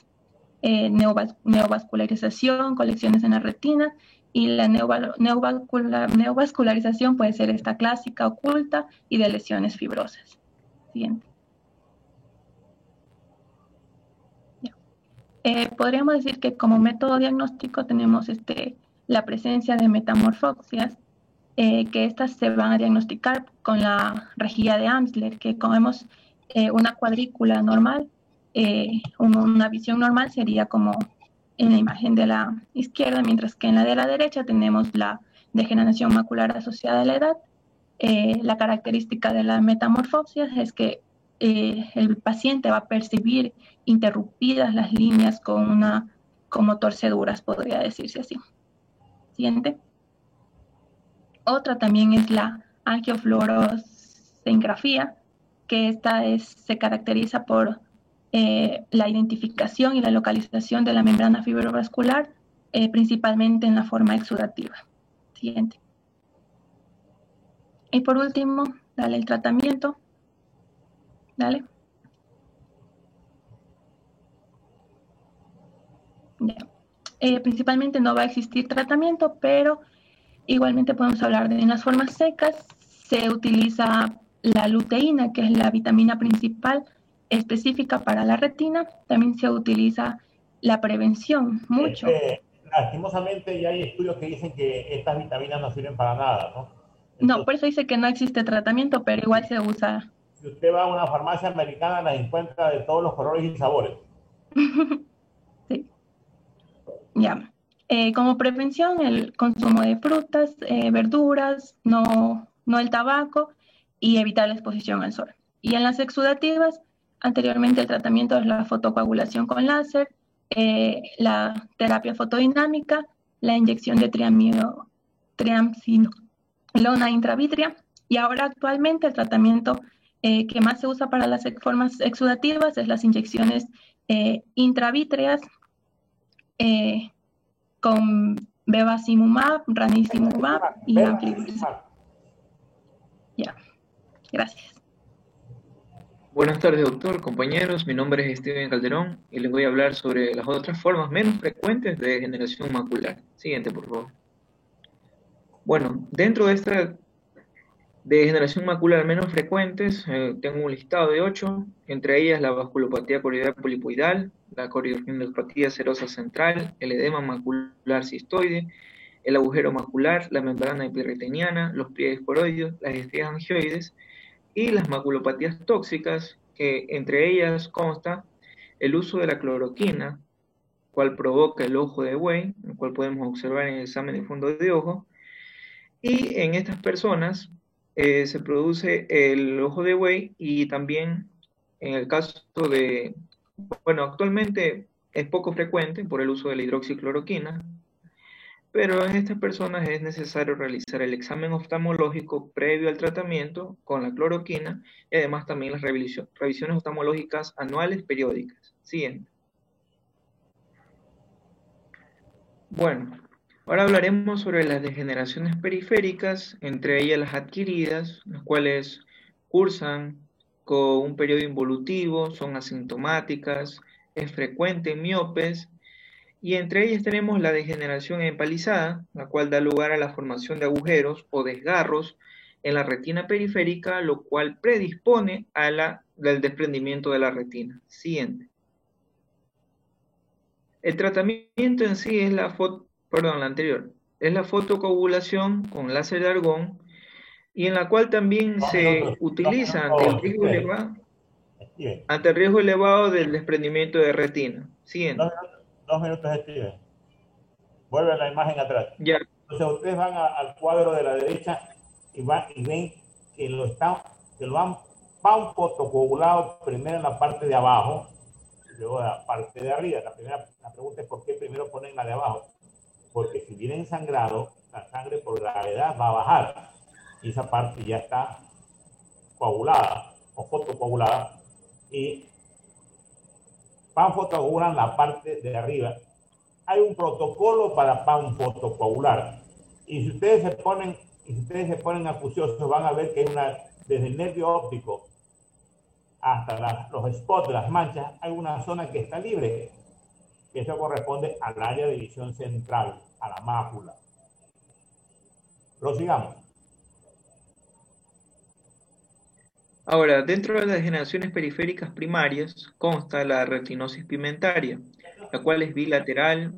neovascularización, colecciones en la retina, y la neovascularización puede ser esta clásica, oculta y de lesiones fibrosas. Siguiente. Podríamos decir que como método diagnóstico tenemos la presencia de metamorfoxias, que estas se van a diagnosticar con la rejilla de Amsler, que como vemos una cuadrícula normal, una visión normal sería como en la imagen de la izquierda, mientras que en la de la derecha tenemos la degeneración macular asociada a la edad. La característica de la metamorfoxia es que el paciente va a percibir interrumpidas las líneas como torceduras, podría decirse así. Siguiente. Otra también es la angiofluorescein-grafía, que se caracteriza por la identificación y la localización de la membrana fibrovascular, principalmente en la forma exudativa. Siguiente. Y por último, dale el tratamiento. Dale. Ya. Principalmente no va a existir tratamiento, pero igualmente podemos hablar de en las formas secas. Se utiliza la luteína, que es la vitamina principal específica para la retina. También se utiliza la prevención mucho. Lastimosamente ya hay estudios que dicen que estas vitaminas no sirven para nada, ¿no? Entonces, No, por eso dice que no existe tratamiento, pero igual se usa. si usted va a una farmacia americana, las encuentra de todos los colores y sabores. Sí. Ya. Como prevención, el consumo de frutas, verduras, no el tabaco, y evitar la exposición al sol. Y en las exudativas, anteriormente el tratamiento es la fotocoagulación con láser, la terapia fotodinámica, la inyección de triamcinolona intravítrea, y ahora actualmente el tratamiento que más se usa para las formas exudativas es las inyecciones intravítreas con bevacizumab, ranibizumab y amlodipine. Ya, gracias. Buenas tardes, doctor, compañeros. Mi nombre es Steven Calderón y les voy a hablar sobre las otras formas menos frecuentes de degeneración macular. Siguiente, por favor. Bueno, dentro de esta degeneración macular menos frecuentes, tengo un listado de 8, entre ellas la vasculopatía coroidal polipoidal, la corioretinopatía serosa central, el edema macular cistoide, el agujero macular, la membrana epirretiniana, los pliegues coroideos, las estrías angioides y las maculopatías tóxicas, que entre ellas consta el uso de la cloroquina, cual provoca el ojo de buey, el cual podemos observar en el examen de fondo de ojo, y en estas personas se produce el ojo de buey, y también en el caso de, bueno, actualmente es poco frecuente por el uso de la hidroxicloroquina, pero en estas personas es necesario realizar el examen oftalmológico previo al tratamiento con la cloroquina, y además también las revisiones oftalmológicas anuales periódicas. Siguiente. Bueno, ahora hablaremos sobre las degeneraciones periféricas, entre ellas las adquiridas, las cuales cursan con un periodo involutivo, son asintomáticas, es frecuente en miopes, y entre ellas tenemos la degeneración empalizada, la cual da lugar a la formación de agujeros o desgarros en la retina periférica, lo cual predispone al desprendimiento de la retina. Siguiente. El tratamiento en sí es la fotocoagulación con láser de argón, y en la cual también se utiliza ante el riesgo elevado del desprendimiento de retina. Siguiente. 2 minutos, Steven. Vuelve a la imagen atrás. Ya. Entonces ustedes van al cuadro de la derecha y ven que lo han fotocoagulado primero en la parte de abajo, y luego en la parte de arriba. La pregunta es: ¿por qué primero ponen la de abajo? Porque si viene sangrado, la sangre por gravedad va a bajar, y esa parte ya está coagulada o fotocoagulada, y panfotocoagulan la parte de arriba. Hay un protocolo para panfotocoagular, y si ustedes se ponen acuciosos, van a ver que hay desde el nervio óptico hasta los spots, las manchas, hay una zona que está libre, que eso corresponde al área de visión central, a la mácula. Prosigamos. Ahora, dentro de las degeneraciones periféricas primarias consta la retinosis pigmentaria, la cual es bilateral,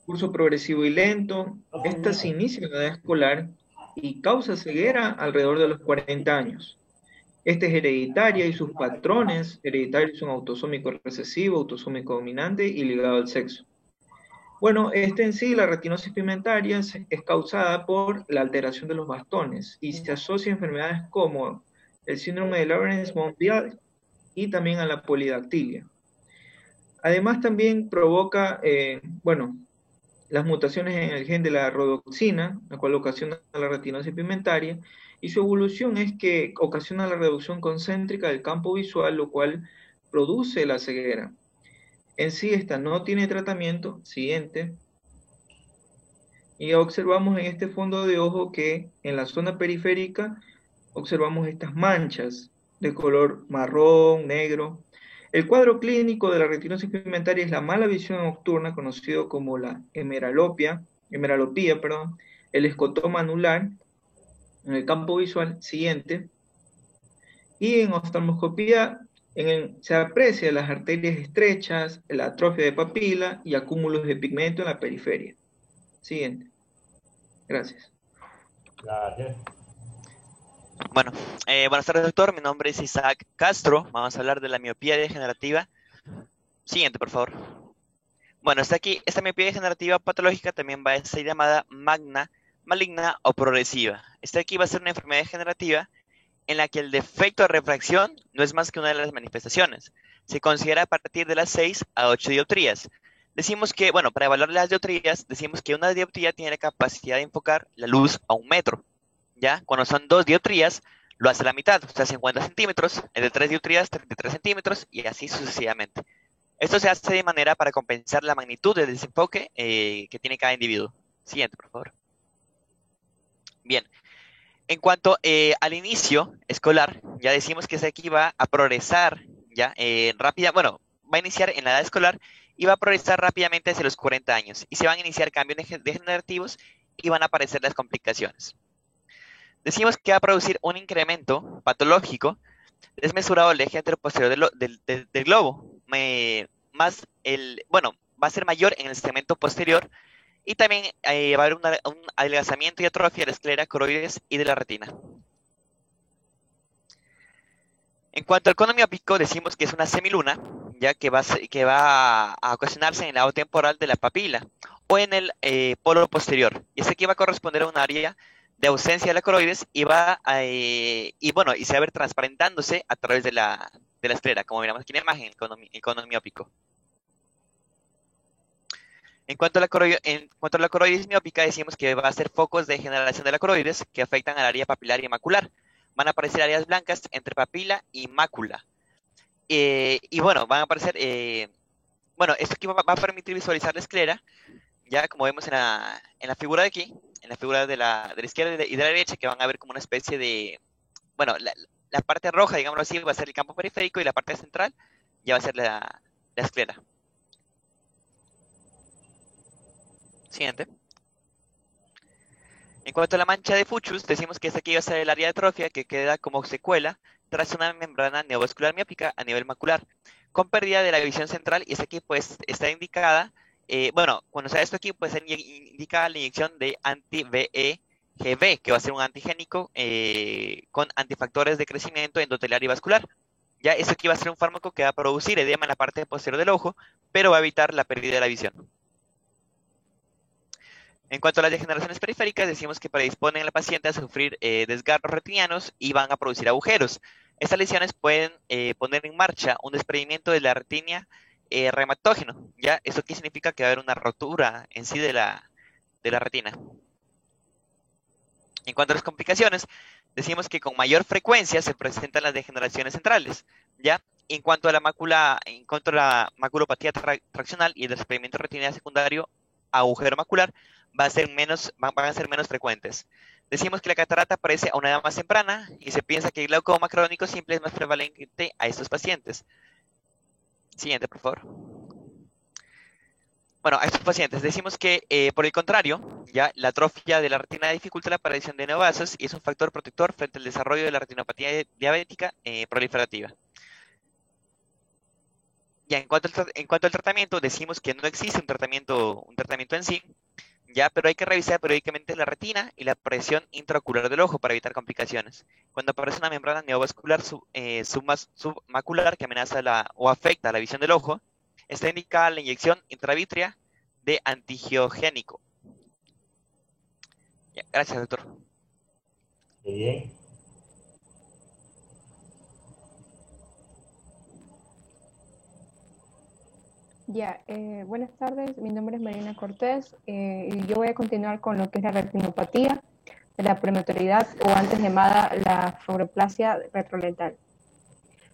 curso progresivo y lento. Esta se inicia en la edad escolar y causa ceguera alrededor de los 40 años. Esta es hereditaria y sus patrones hereditarios son autosómico recesivo, autosómico dominante y ligado al sexo. Bueno, en sí, la retinosis pigmentaria es causada por la alteración de los bastones y se asocia a enfermedades como el síndrome de Lawrence-Monbiot y también a la polidactilia. Además también provoca, bueno, las mutaciones en el gen de la rodoxina, la cual ocasiona la retinosis pigmentaria, y su evolución es que ocasiona la reducción concéntrica del campo visual, lo cual produce la ceguera. En sí, esta no tiene tratamiento. Siguiente. Y observamos en este fondo de ojo que en la zona periférica observamos estas manchas de color marrón, negro. El cuadro clínico de la retinosis pigmentaria es la mala visión nocturna, conocido como la hemeralopía, perdón, el escotoma anular en el campo visual. Siguiente. Y en oftalmoscopía se aprecia las arterias estrechas, la atrofia de papila y acúmulos de pigmento en la periferia. Siguiente. Gracias. Gracias. Bueno, buenas tardes, doctor. Mi nombre es Isaac Castro. Vamos a hablar de la miopía degenerativa. Siguiente, por favor. Bueno, esta miopía degenerativa patológica también va a ser llamada maligna o progresiva. Esta aquí va a ser una enfermedad degenerativa en la que el defecto de refracción no es más que una de las manifestaciones. Se considera a partir de las 6 a 8 dioptrías. Decimos que, bueno, para evaluar las dioptrías, decimos que una dioptría tiene la capacidad de enfocar la luz a 1 metro. ¿Ya? Cuando son 2 dioptrías, lo hace la mitad, o sea, 50 centímetros, es de 3 dioptrías, 33 centímetros, y así sucesivamente. Esto se hace de manera para compensar la magnitud del desenfoque que tiene cada individuo. Siguiente, por favor. Bien. En cuanto al inicio escolar, ya decimos que aquí va a progresar ya rápida, bueno, va a iniciar en la edad escolar y va a progresar rápidamente hacia los 40 años. Y se van a iniciar cambios degenerativos y van a aparecer las complicaciones. Decimos que va a producir un incremento patológico desmesurado del eje anteroposterior del globo. Va a ser mayor en el segmento posterior y también va a haber un adelgazamiento y atrofia de la esclera coroides y de la retina. En cuanto al cono miópico, decimos que es una semiluna, ya que va a ocasionarse en el lado temporal de la papila o en el polo posterior. Y este aquí va a corresponder a un área de ausencia de la coroides y se va a ver transparentándose a través de la esclera, como miramos aquí en la imagen, el cono miópico. En cuanto a la coroides miópica, decimos que va a ser focos de degeneración de la coroides que afectan al área papilar y macular. Van a aparecer áreas blancas entre papila y mácula. Van a aparecer, esto aquí va a permitir visualizar la esclera, ya como vemos en la figura de aquí, en la figura de la izquierda y de la derecha, que van a ver como una especie de, la parte roja, digámoslo así, va a ser el campo periférico y la parte central ya va a ser la esclera. Siguiente. En cuanto a la mancha de Fuchs, decimos que esta aquí va a ser el área de atrofia que queda como secuela tras una membrana neovascular miópica a nivel macular, con pérdida de la visión central, y esta aquí pues está indicada, cuando se da esto aquí pues se indica la inyección de anti-VEGB, que va a ser un antigénico con antifactores de crecimiento endoteliar y vascular. Ya esto aquí va a ser un fármaco que va a producir edema en la parte posterior del ojo, pero va a evitar la pérdida de la visión. En cuanto a las degeneraciones periféricas, decimos que predisponen a la paciente a sufrir desgarros retinianos y van a producir agujeros. Estas lesiones pueden poner en marcha un desprendimiento de la retina reumatógeno. ¿Ya? ¿Eso qué significa? Que va a haber una rotura en sí de la retina. En cuanto a las complicaciones, decimos que con mayor frecuencia se presentan las degeneraciones centrales. ¿Ya? En cuanto a la maculopatía traccional y el desprendimiento retinal secundario a agujero macular, van a ser menos frecuentes. Decimos que la catarata aparece a una edad más temprana y se piensa que el glaucoma crónico simple es más prevalente a estos pacientes. Siguiente, por favor. Bueno, a estos pacientes decimos que, por el contrario, ya la atrofia de la retina dificulta la aparición de neovasos y es un factor protector frente al desarrollo de la retinopatía diabética proliferativa. Ya, en cuanto al tratamiento, decimos que no existe un tratamiento en sí, ya, pero hay que revisar periódicamente la retina y la presión intraocular del ojo para evitar complicaciones. Cuando aparece una membrana neovascular submacular que amenaza o afecta la visión del ojo, está indicada la inyección intravítrea de antigiogénico. Ya, gracias, doctor. Muy bien. Buenas tardes, mi nombre es Marina Cortés y yo voy a continuar con lo que es la retinopatía de la prematuridad o antes llamada la fibroplasia retrolental.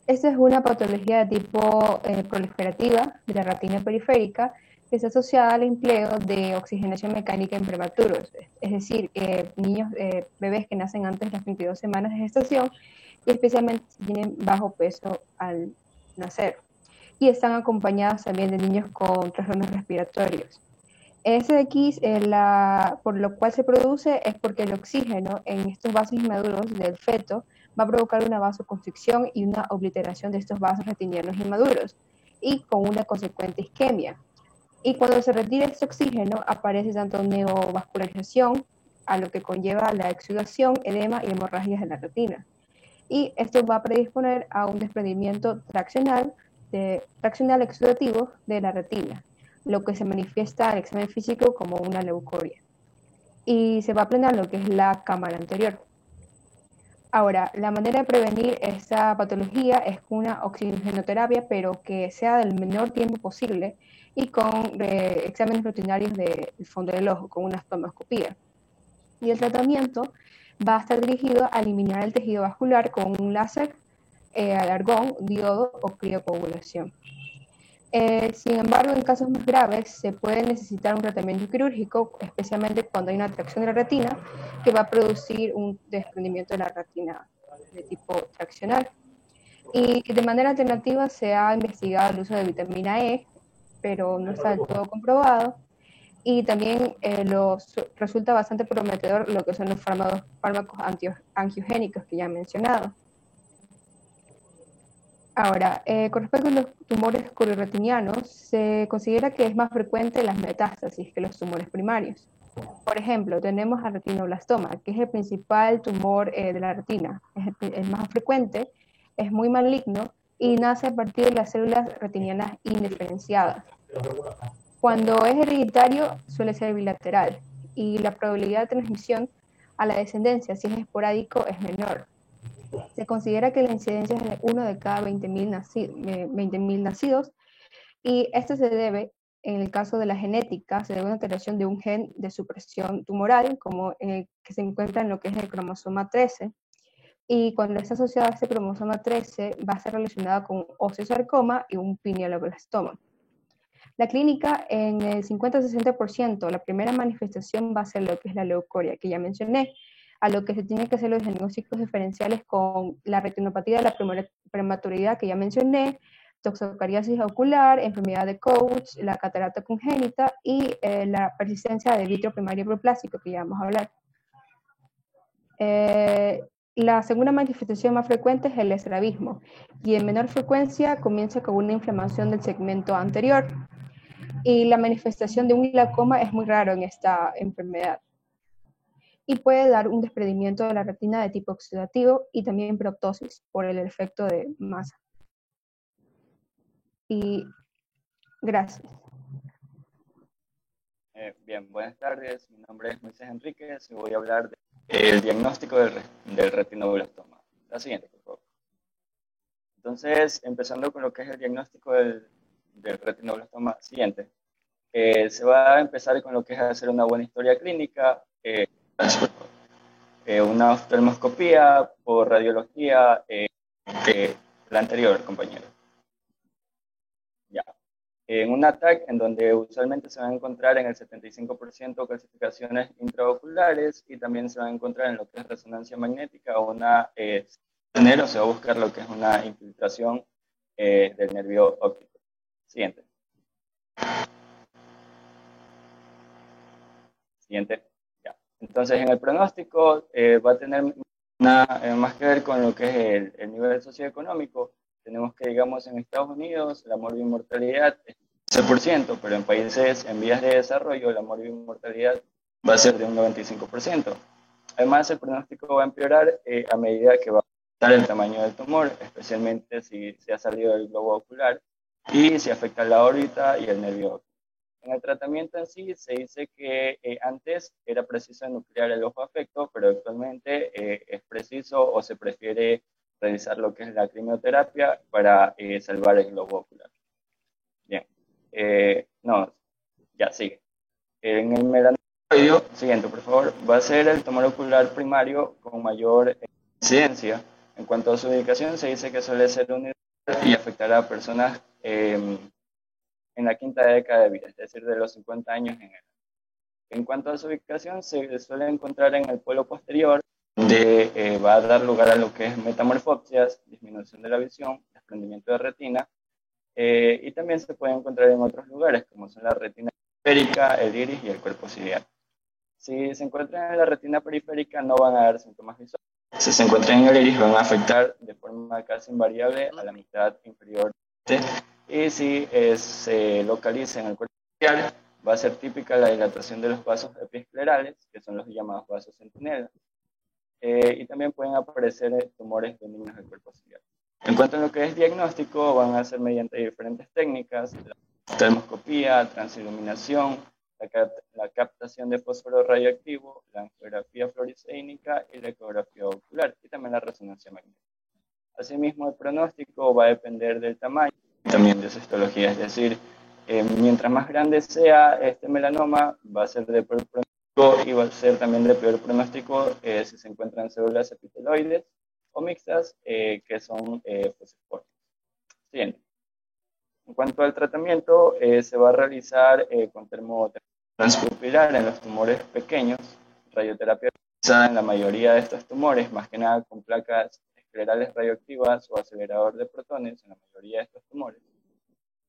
Esta es una patología de tipo proliferativa de la retina periférica que está asociada al empleo de oxigenación mecánica en prematuros, es decir, niños, bebés que nacen antes de las 22 semanas de gestación y especialmente si tienen bajo peso al nacer. Y están acompañadas también de niños con trastornos respiratorios. SX, por lo cual se produce es porque el oxígeno en estos vasos inmaduros del feto va a provocar una vasoconstricción y una obliteración de estos vasos retinianos inmaduros y con una consecuente isquemia. Y cuando se retira este oxígeno aparece tanto neovascularización, a lo que conlleva la exudación, edema y hemorragias de la retina. Y esto va a predisponer a un desprendimiento traccional exudativo de la retina, lo que se manifiesta al examen físico como una leucoria. Y se va a plenar lo que es la cámara anterior. Ahora, la manera de prevenir esta patología es con una oxigenoterapia, pero que sea del menor tiempo posible y con exámenes rutinarios del fondo del ojo, con una estomascopía. Y el tratamiento va a estar dirigido a eliminar el tejido vascular con un láser, argón, diodo o criocoagulación. Sin embargo, en casos más graves se puede necesitar un tratamiento quirúrgico, especialmente cuando hay una tracción de la retina que va a producir un desprendimiento de la retina de tipo traccional. Y de manera alternativa se ha investigado el uso de vitamina E, pero no está del todo comprobado. Y también resulta bastante prometedor lo que son los fármacos angiogénicos que ya he mencionado. Ahora, con respecto a los tumores coriretinianos, se considera que es más frecuente las metástasis que los tumores primarios. Por ejemplo, tenemos al retinoblastoma, que es el principal tumor de la retina. Es el más frecuente, es muy maligno y nace a partir de las células retinianas indiferenciadas. Cuando es hereditario, suele ser bilateral y la probabilidad de transmisión a la descendencia, si es esporádico, es menor. Se considera que la incidencia es de 1 de cada 20.000 nacidos y esto se debe, en el caso de la genética, se debe a una alteración de un gen de supresión tumoral, como que se encuentra en lo que es el cromosoma 13, y cuando está asociado a este cromosoma 13 va a estar relacionado con un osteosarcoma y un pinealoblastoma. La clínica, en el 50-60%, la primera manifestación va a ser lo que es la leucoria, que ya mencioné, a lo que se tiene que hacer los diagnósticos diferenciales con la retinopatía de la prematuridad que ya mencioné, toxocariasis ocular, enfermedad de Coach, la catarata congénita y la persistencia de vitrio primario hiperplásico, que ya vamos a hablar. La segunda manifestación más frecuente es el estrabismo y en menor frecuencia comienza con una inflamación del segmento anterior. Y la manifestación de un glaucoma es muy raro en esta enfermedad. Y puede dar un desprendimiento de la retina de tipo oxidativo y también proptosis por el efecto de masa. Y gracias. Bien, buenas tardes. Mi nombre es Moisés Enríquez y voy a hablar del diagnóstico del retinoblastoma. La siguiente, por favor. Entonces, empezando con lo que es el diagnóstico del retinoblastoma siguiente. Se va a empezar con lo que es hacer una buena historia clínica, una oftalmoscopía por radiología, la anterior, compañero. Ya. En un ATAC, en donde usualmente se van a encontrar en el 75% calcificaciones intraoculares y también se van a encontrar en lo que es resonancia magnética o una o se va a buscar lo que es una infiltración del nervio óptico. Siguiente. Siguiente. Ya. Entonces, en el pronóstico va a tener más que ver con lo que es el nivel socioeconómico. Tenemos que, digamos, en Estados Unidos la morbimortalidad es 15%, pero en países en vías de desarrollo la morbimortalidad va a ser de un 95%. Además, el pronóstico va a empeorar a medida que va a aumentar el tamaño del tumor, especialmente si se ha salido del globo ocular y si afecta la órbita y el nervio óptico. En el tratamiento en sí se dice que antes era preciso nuclear el ojo afecto, pero actualmente es preciso o se prefiere realizar lo que es la quimioterapia para salvar el globo ocular. Bien. No, ya sigue. En el melanoide, siguiente por favor, va a ser el tumor ocular primario con mayor incidencia. En cuanto a su ubicación, se dice que suele ser universal y afectará a personas en la quinta década de vida, es decir, de los 50 años en edad. En cuanto a su ubicación, se suele encontrar en el polo posterior, donde va a dar lugar a lo que es metamorfopsias, disminución de la visión, desprendimiento de retina, y también se puede encontrar en otros lugares, como son la retina periférica, el iris y el cuerpo ciliar. Si se encuentran en la retina periférica, no van a dar síntomas visuales. Si se encuentran en el iris, van a afectar de forma casi invariable a la mitad inferior. Y si se localiza en el cuerpo ciliar, va a ser típica la dilatación de los vasos epiesclerales, que son los llamados vasos centinela. Y también pueden aparecer tumores benignos del cuerpo ciliar. En cuanto a lo que es diagnóstico, van a ser mediante diferentes técnicas: la termoscopía, transiluminación, la captación de fósforo radioactivo, la angiografía fluorescénica y la ecografía ocular, y también la resonancia magnética. Asimismo, el pronóstico va a depender del tamaño y también de su histología, es decir, mientras más grande sea este melanoma, va a ser de peor pronóstico, y va a ser también de peor pronóstico si se encuentran células epiteloides o mixtas, que son fosfóricas. Siguiente. En cuanto al tratamiento, se va a realizar con termoterapia transpupilar en los tumores pequeños, radioterapia realizada en la mayoría de estos tumores, más que nada con placas esclerales radioactivas o acelerador de protones en la mayoría de estos tumores.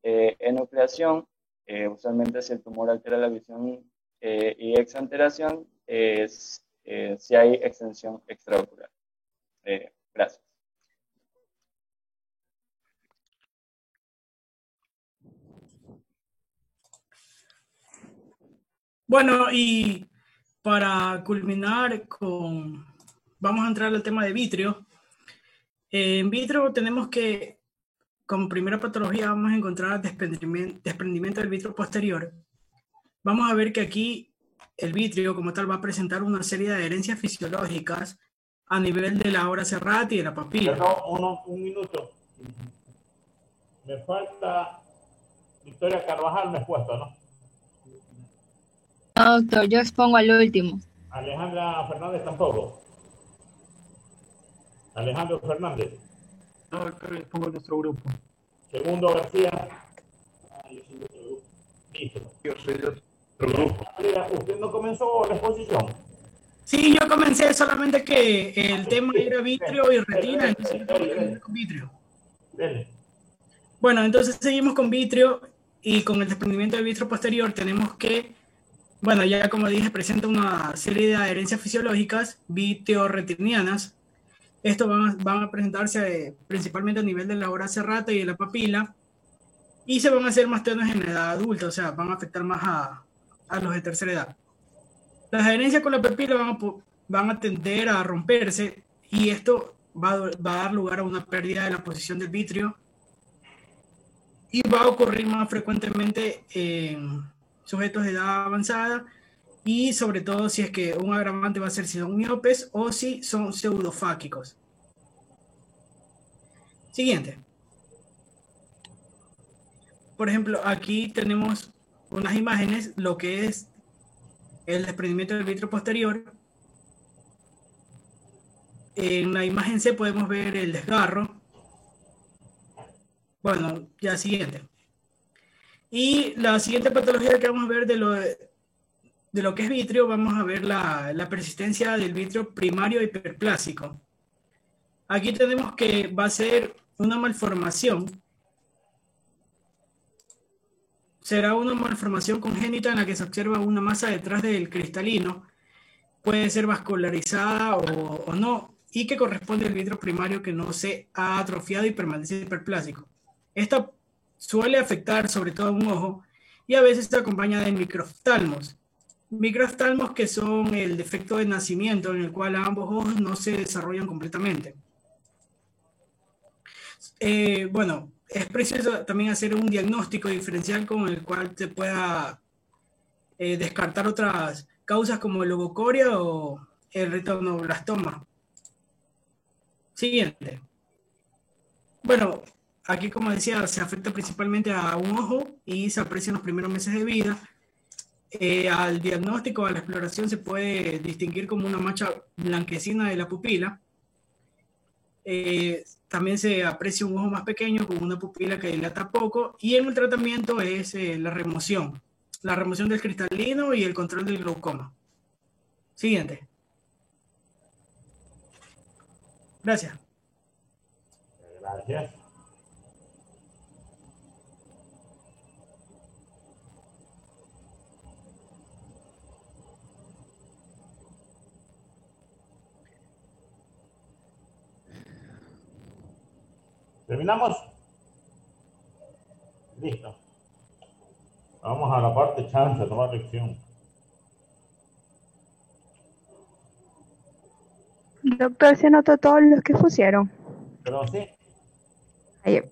Enucleación, usualmente si el tumor altera la visión, y exanteración, si hay extensión extraocular. Gracias. Bueno, y para culminar vamos a entrar al tema de vitrio. En vitrio tenemos que, como primera patología, vamos a encontrar desprendimiento del vitrio posterior. Vamos a ver que aquí el vitrio como tal va a presentar una serie de adherencias fisiológicas a nivel de la obra serrata y de la papila. Perdón, un minuto. Me falta Victoria Carvajal, me he puesto, ¿no? No, doctor, yo expongo al último. Alejandra Fernández tampoco. Alejandro Fernández. No, doctor, expongo nuestro grupo. Segundo García. Listo. Yo soy de otro grupo. ¿Usted no comenzó la exposición? Sí, yo comencé, solamente que el tema era vitrio y retina, entonces yo comencé con vitrio. Bueno, entonces seguimos con vitrio, y con el desprendimiento del vitrio posterior tenemos que, bueno, ya como dije, presenta una serie de adherencias fisiológicas vitreoretinianas. Estos van a presentarse principalmente a nivel de la obra serrata y de la papila, y se van a hacer más tenues en la edad adulta, o sea, van a afectar más a los de tercera edad. Las adherencias con la papila van a tender a romperse, y esto va a dar lugar a una pérdida de la posición del vitrio, y va a ocurrir más frecuentemente en sujetos de edad avanzada, y sobre todo si es que un agravante va a ser si son miopes o si son pseudofáquicos. Siguiente. Por ejemplo, aquí tenemos unas imágenes, lo que es el desprendimiento del vitrio posterior. En la imagen C podemos ver el desgarro. Bueno, ya siguiente. Y la siguiente patología que vamos a ver de lo que es vitrio, vamos a ver la persistencia del vitrio primario hiperplásico. Aquí tenemos que va a ser una malformación. Será una malformación congénita en la que se observa una masa detrás del cristalino. Puede ser vascularizada o no, y que corresponde al vitrio primario que no se ha atrofiado y permanece hiperplásico. Esta suele afectar sobre todo un ojo, y a veces se acompaña de microftalmos. Microftalmos que son el defecto de nacimiento en el cual ambos ojos no se desarrollan completamente. Bueno, es preciso también hacer un diagnóstico diferencial con el cual se pueda descartar otras causas como el leucocoria o el retinoblastoma. Siguiente. Bueno, aquí, como decía, se afecta principalmente a un ojo y se aprecia en los primeros meses de vida. Al diagnóstico, a la exploración, se puede distinguir como una mancha blanquecina de la pupila. También se aprecia un ojo más pequeño con una pupila que dilata poco, y en el tratamiento es la remoción del cristalino y el control del glaucoma. Siguiente. Gracias. Gracias. ¿Terminamos? Listo. Vamos a la parte chance, tomar lección. Doctor, ¿se anotó todos los que pusieron? Pero sí. Ahí.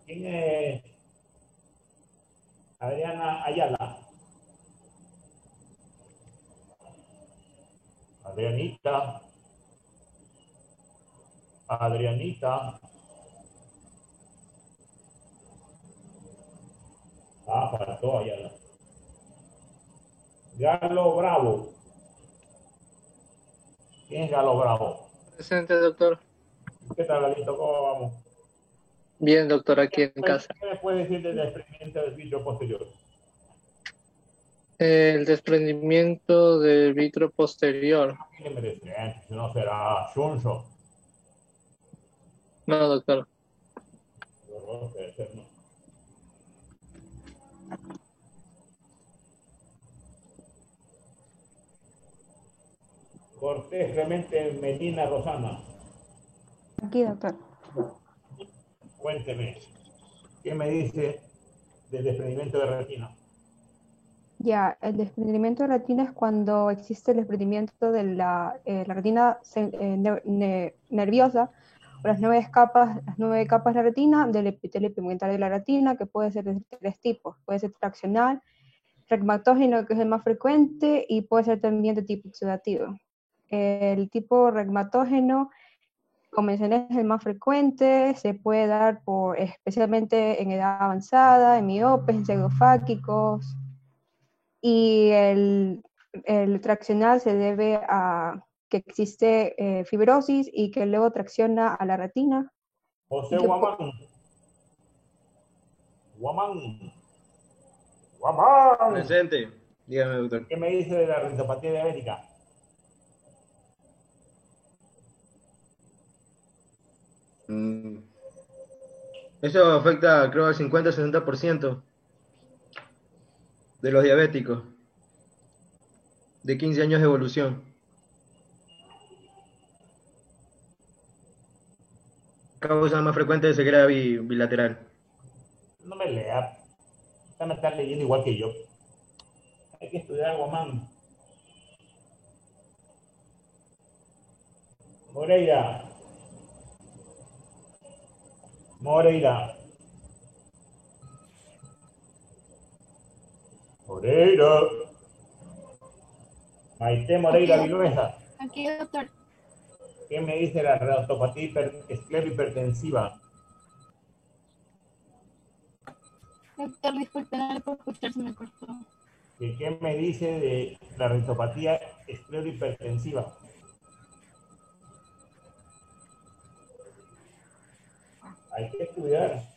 ¿Quién es? Adriana Ayala. Adrianita. Faltó Ayala. Galo Bravo. ¿Quién es Galo Bravo? Presente, doctor. ¿Qué tal, Galito? ¿Cómo vamos? Bien, doctor, aquí en casa. ¿Qué me puede decir del desprendimiento del vitro posterior? El desprendimiento del vitro posterior. ¿Qué me dice? Si no será Shunso. No, doctor. Debe ser, no. Cortés Clemente Medina Rosana. Aquí, doctor. Cuénteme, ¿qué me dice del desprendimiento de retina? Ya, el desprendimiento de retina es cuando existe el desprendimiento de la retina nerviosa, o las 9 capas de la retina, del epitelio pigmentar de la retina, que puede ser de 3 tipos. Puede ser traccional, regmatógeno, que es el más frecuente, y puede ser también de tipo oxidativo. El tipo regmatógeno, como mencioné, es el más frecuente, se puede dar especialmente en edad avanzada, en miopes, en pseudofáquicos, y el traccional se debe a que existe fibrosis y que luego tracciona a la retina. José Guamán. Guamán. Presente. Dígame, doctor. ¿Qué me dice de la retinopatía diabética? Eso afecta, creo, al 50-60% de los diabéticos de 15 años de evolución. Causa más frecuente de ceguera bilateral. No me lea. Usted me está leyendo igual que yo. Hay que estudiar Guamán. Moreira. Maite Moreira Viluesa. Aquí, doctor. ¿Qué me dice la retinopatía esclerohipertensiva? Doctor, disculpe, no le puedo escuchar, se me cortó. ¿Qué me dice de la retinopatía esclerohipertensiva? Hay que estudiar.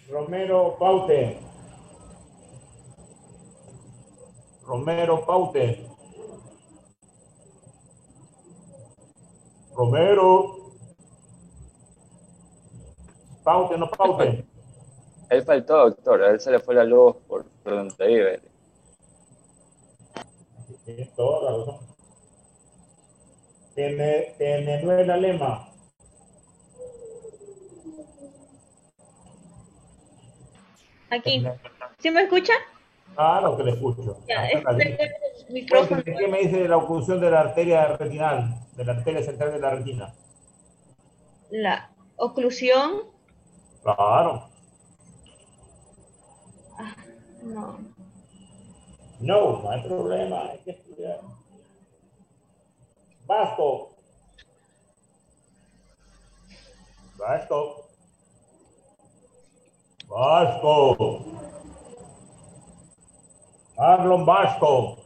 Romero Paute. Paute, no Paute. Él faltó, doctor. A él se le fue la luz por donde vive. Tienes toda la razón. Tenenuela Lema. Aquí. ¿Sí me escucha? Claro que le escucho. Ya, el micrófono. ¿Qué me dice de la oclusión de la arteria retinal, de la arteria central de la retina? La oclusión. Claro. No. No, no hay problema, hay que estudiar. Vasco. Vasco. Vasco. Marlon Vasco.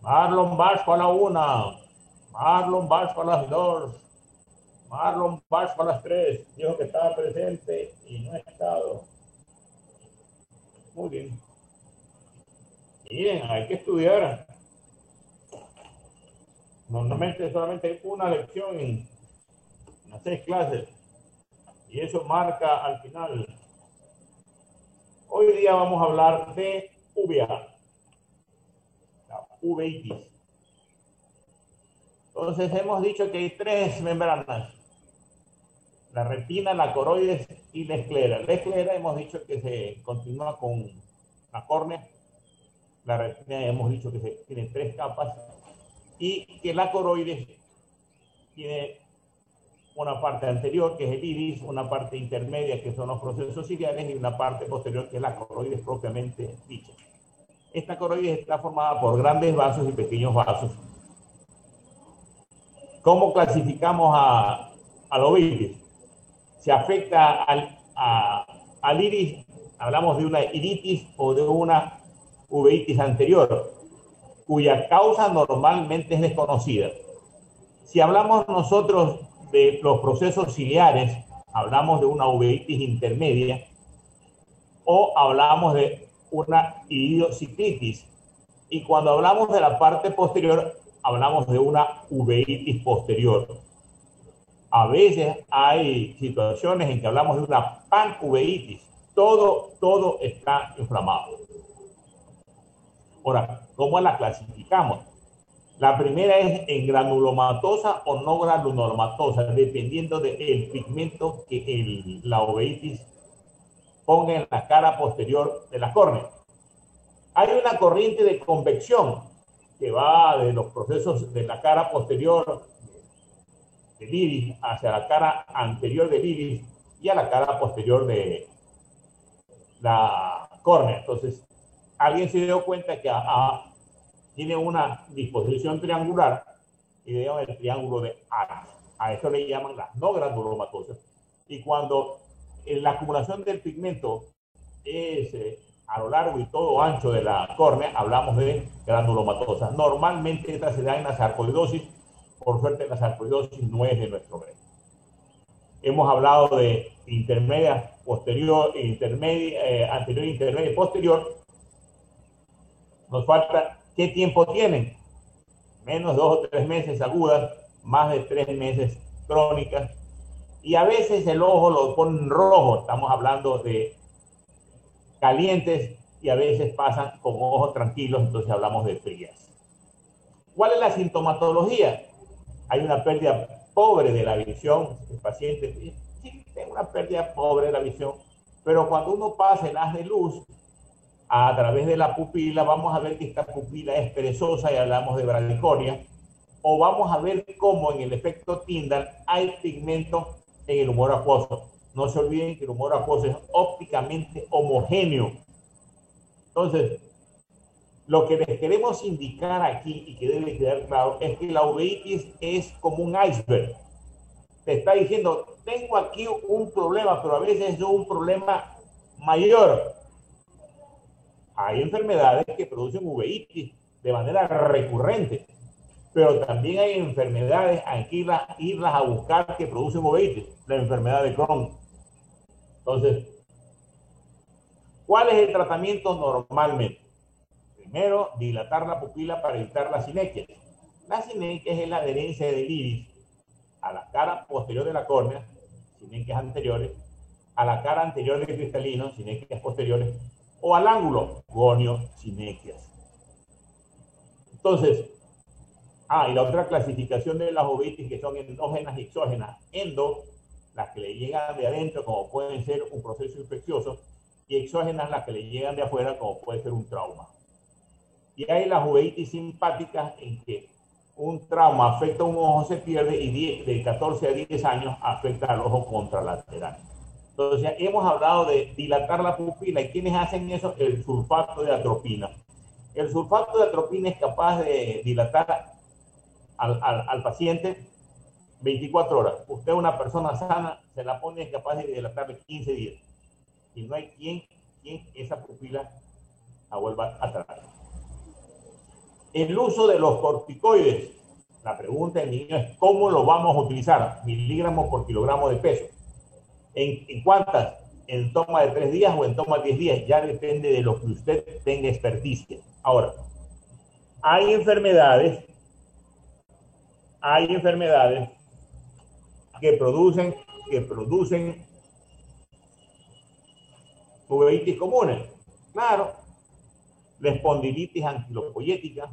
Marlon Vasco a la 1. Marlon Vasco a las 2. Marlon Vasco a las 3. Dijo que estaba presente y no ha estado. Muy bien. Bien, hay que estudiar. Normalmente solamente hay una lección en las 6 clases. Y eso marca al final. Hoy día vamos a hablar de uvea. La uveitis. Entonces hemos dicho que hay 3 membranas. La retina, la coroides y la esclera. La esclera hemos dicho que se continúa con la córnea. La retina hemos dicho que tiene 3 capas. Y que la coroides tiene una parte anterior, que es el iris, una parte intermedia, que son los procesos ciliares, y una parte posterior, que es la coroides propiamente dicha. Esta coroides está formada por grandes vasos y pequeños vasos. ¿Cómo clasificamos a la uveitis? Se afecta al iris, hablamos de una iritis o de una uveitis anterior, cuya causa normalmente es desconocida. Si hablamos nosotros de los procesos ciliares, hablamos de una uveitis intermedia o hablamos de una iridociclitis. Y cuando hablamos de la parte posterior, hablamos de una uveitis posterior. A veces hay situaciones en que hablamos de una panuveitis. Todo está inflamado. Ahora, ¿cómo la clasificamos? La primera es en granulomatosa o no granulomatosa, dependiendo del pigmento que la uveitis ponga en la cara posterior de la córnea. Hay una corriente de convección que va de los procesos de la cara posterior del iris hacia la cara anterior del iris y a la cara posterior de la córnea. Entonces, alguien se dio cuenta que tiene una disposición triangular y le llaman el triángulo de Ara. A eso le llaman las no granulomatosas. Y cuando la acumulación del pigmento es a lo largo y todo ancho de la córnea, hablamos de granulomatosas. Normalmente esta se da en la sarcoidosis. Por suerte la sarcoidosis no es de nuestro gremio. Hemos hablado de intermedia, posterior, anterior, intermedia y posterior. Nos falta qué tiempo tienen. Menos 2 o 3 meses agudas, más de 3 meses crónicas. Y a veces el ojo lo ponen rojo. Estamos hablando de calientes y a veces pasan con ojos tranquilos, entonces hablamos de frías. ¿Cuál es la sintomatología? Hay una pérdida pobre de la visión. El paciente sí tiene una pérdida pobre de la visión, pero cuando uno pasa el haz de luz a través de la pupila, vamos a ver que esta pupila es perezosa y hablamos de bradiconia, o vamos a ver cómo en el efecto Tyndall hay pigmento en el humor acuoso. No se olviden que el humor acuoso es ópticamente homogéneo. Entonces, lo que les queremos indicar aquí y que debe quedar claro es que la uveitis es como un iceberg. Te está diciendo, tengo aquí un problema, pero a veces es un problema mayor. Hay enfermedades que producen uveitis de manera recurrente, pero también hay enfermedades, hay que irlas a buscar, que producen uveitis. La enfermedad de Crohn. Entonces, ¿cuál es el tratamiento normalmente? Primero, dilatar la pupila para evitar la sinequia. La sinequia es la adherencia del iris a la cara posterior de la córnea, sinequias anteriores, a la cara anterior del cristalino, sinequias posteriores, o al ángulo, gonio, sinequias. Entonces, y la otra clasificación de las uveitis, que son endógenas y exógenas. Endo, las que le llegan de adentro, como pueden ser un proceso infeccioso, y exógenas, las que le llegan de afuera, como puede ser un trauma. Y hay las uveitis simpáticas, en que un trauma afecta a un ojo, se pierde, y de 14 a 10 años afecta al ojo contralateral. Entonces, hemos hablado de dilatar la pupila. ¿Y quiénes hacen eso? El sulfato de atropina. El sulfato de atropina es capaz de dilatar al paciente 24 horas. Usted, una persona sana, se la pone, es capaz de dilatarle 15 días. Y no hay quien esa pupila la vuelva atrás. El uso de los corticoides. La pregunta del niño es ¿cómo lo vamos a utilizar? Miligramos por kilogramo de peso. ¿En cuántas? ¿En toma de 3 días o en toma de 10 días? Ya depende de lo que usted tenga experticia. Ahora, hay enfermedades que producen uveitis comunes. Claro, la espondilitis anquilopoyética,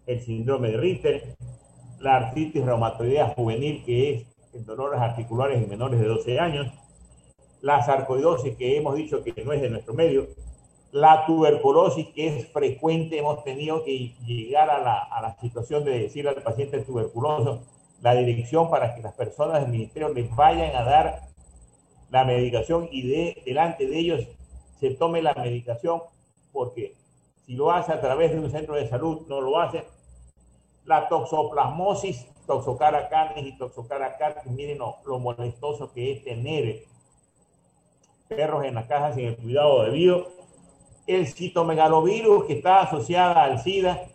el síndrome de Ritter, la artritis reumatoidea juvenil, que es en dolores articulares en menores de 12 años, la sarcoidosis, que hemos dicho que no es de nuestro medio, la tuberculosis, que es frecuente. Hemos tenido que llegar a la situación de decirle al paciente tuberculoso la dirección para que las personas del ministerio les vayan a dar la medicación y delante de ellos se tome la medicación, porque si lo hace a través de un centro de salud, no lo hace. La toxoplasmosis, Toxocara canis y Toxocara canis, miren lo molestoso que es tener perros en las cajas sin el cuidado debido. El citomegalovirus, que está asociada al SIDA,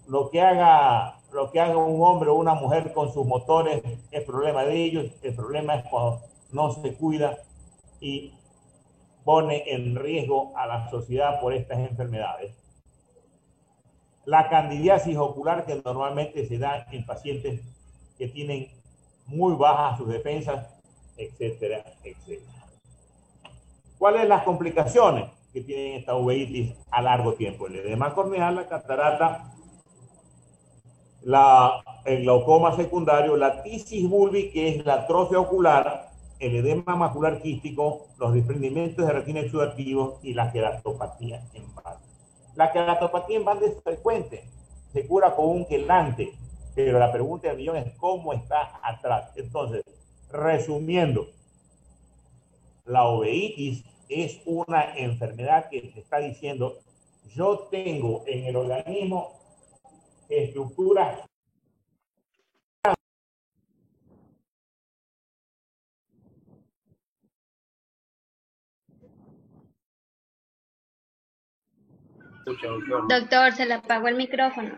lo que haga un hombre o una mujer con sus motores es problema de ellos. El problema es cuando no se cuida y pone en riesgo a la sociedad por estas enfermedades. La candidiasis ocular, que normalmente se da en pacientes que tienen muy bajas sus defensas, etcétera, etcétera. ¿Cuáles son las complicaciones que tienen esta uveitis a largo tiempo? El edema corneal, la catarata, el glaucoma secundario, la tisis bulbi, que es la atrofia ocular, el edema macular quístico, los desprendimientos de retina exudativos y la queratopatía en banda. La queratopatía en banda es frecuente, se cura con un quelante, pero la pregunta del millón es ¿cómo está atrás? Entonces, resumiendo, la uveitis es una enfermedad que te está diciendo, yo tengo en el organismo estructuras Doctor, se le apagó el micrófono.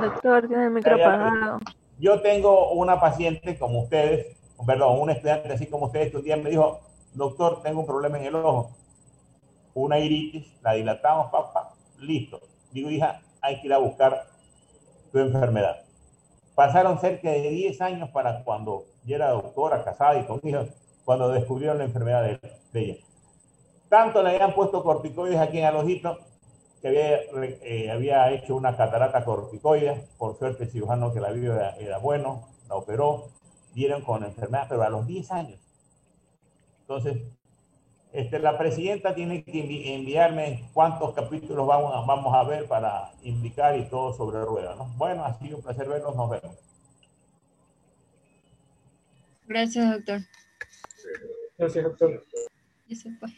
Doctor, tiene el micro apagado. Yo tengo una paciente como ustedes, perdón, un estudiante así como ustedes, que un día me dijo, doctor, tengo un problema en el ojo, una iritis, la dilatamos, papá, listo. Digo, hija, hay que ir a buscar tu enfermedad. Pasaron cerca de 10 años para cuando yo era doctora, casada y con hijos, cuando descubrieron la enfermedad de ella. Tanto le habían puesto corticoides aquí en el ojito, que había hecho una catarata corticoide. Por suerte el cirujano que la vio era bueno, la operó, dieron con la enfermedad, pero a los 10 años. Entonces, la presidenta tiene que enviarme cuántos capítulos vamos a ver para indicar y todo sobre ruedas, ¿no? Bueno, ha sido un placer verlos, nos vemos. Gracias, doctor. Gracias, doctor. Y se fue.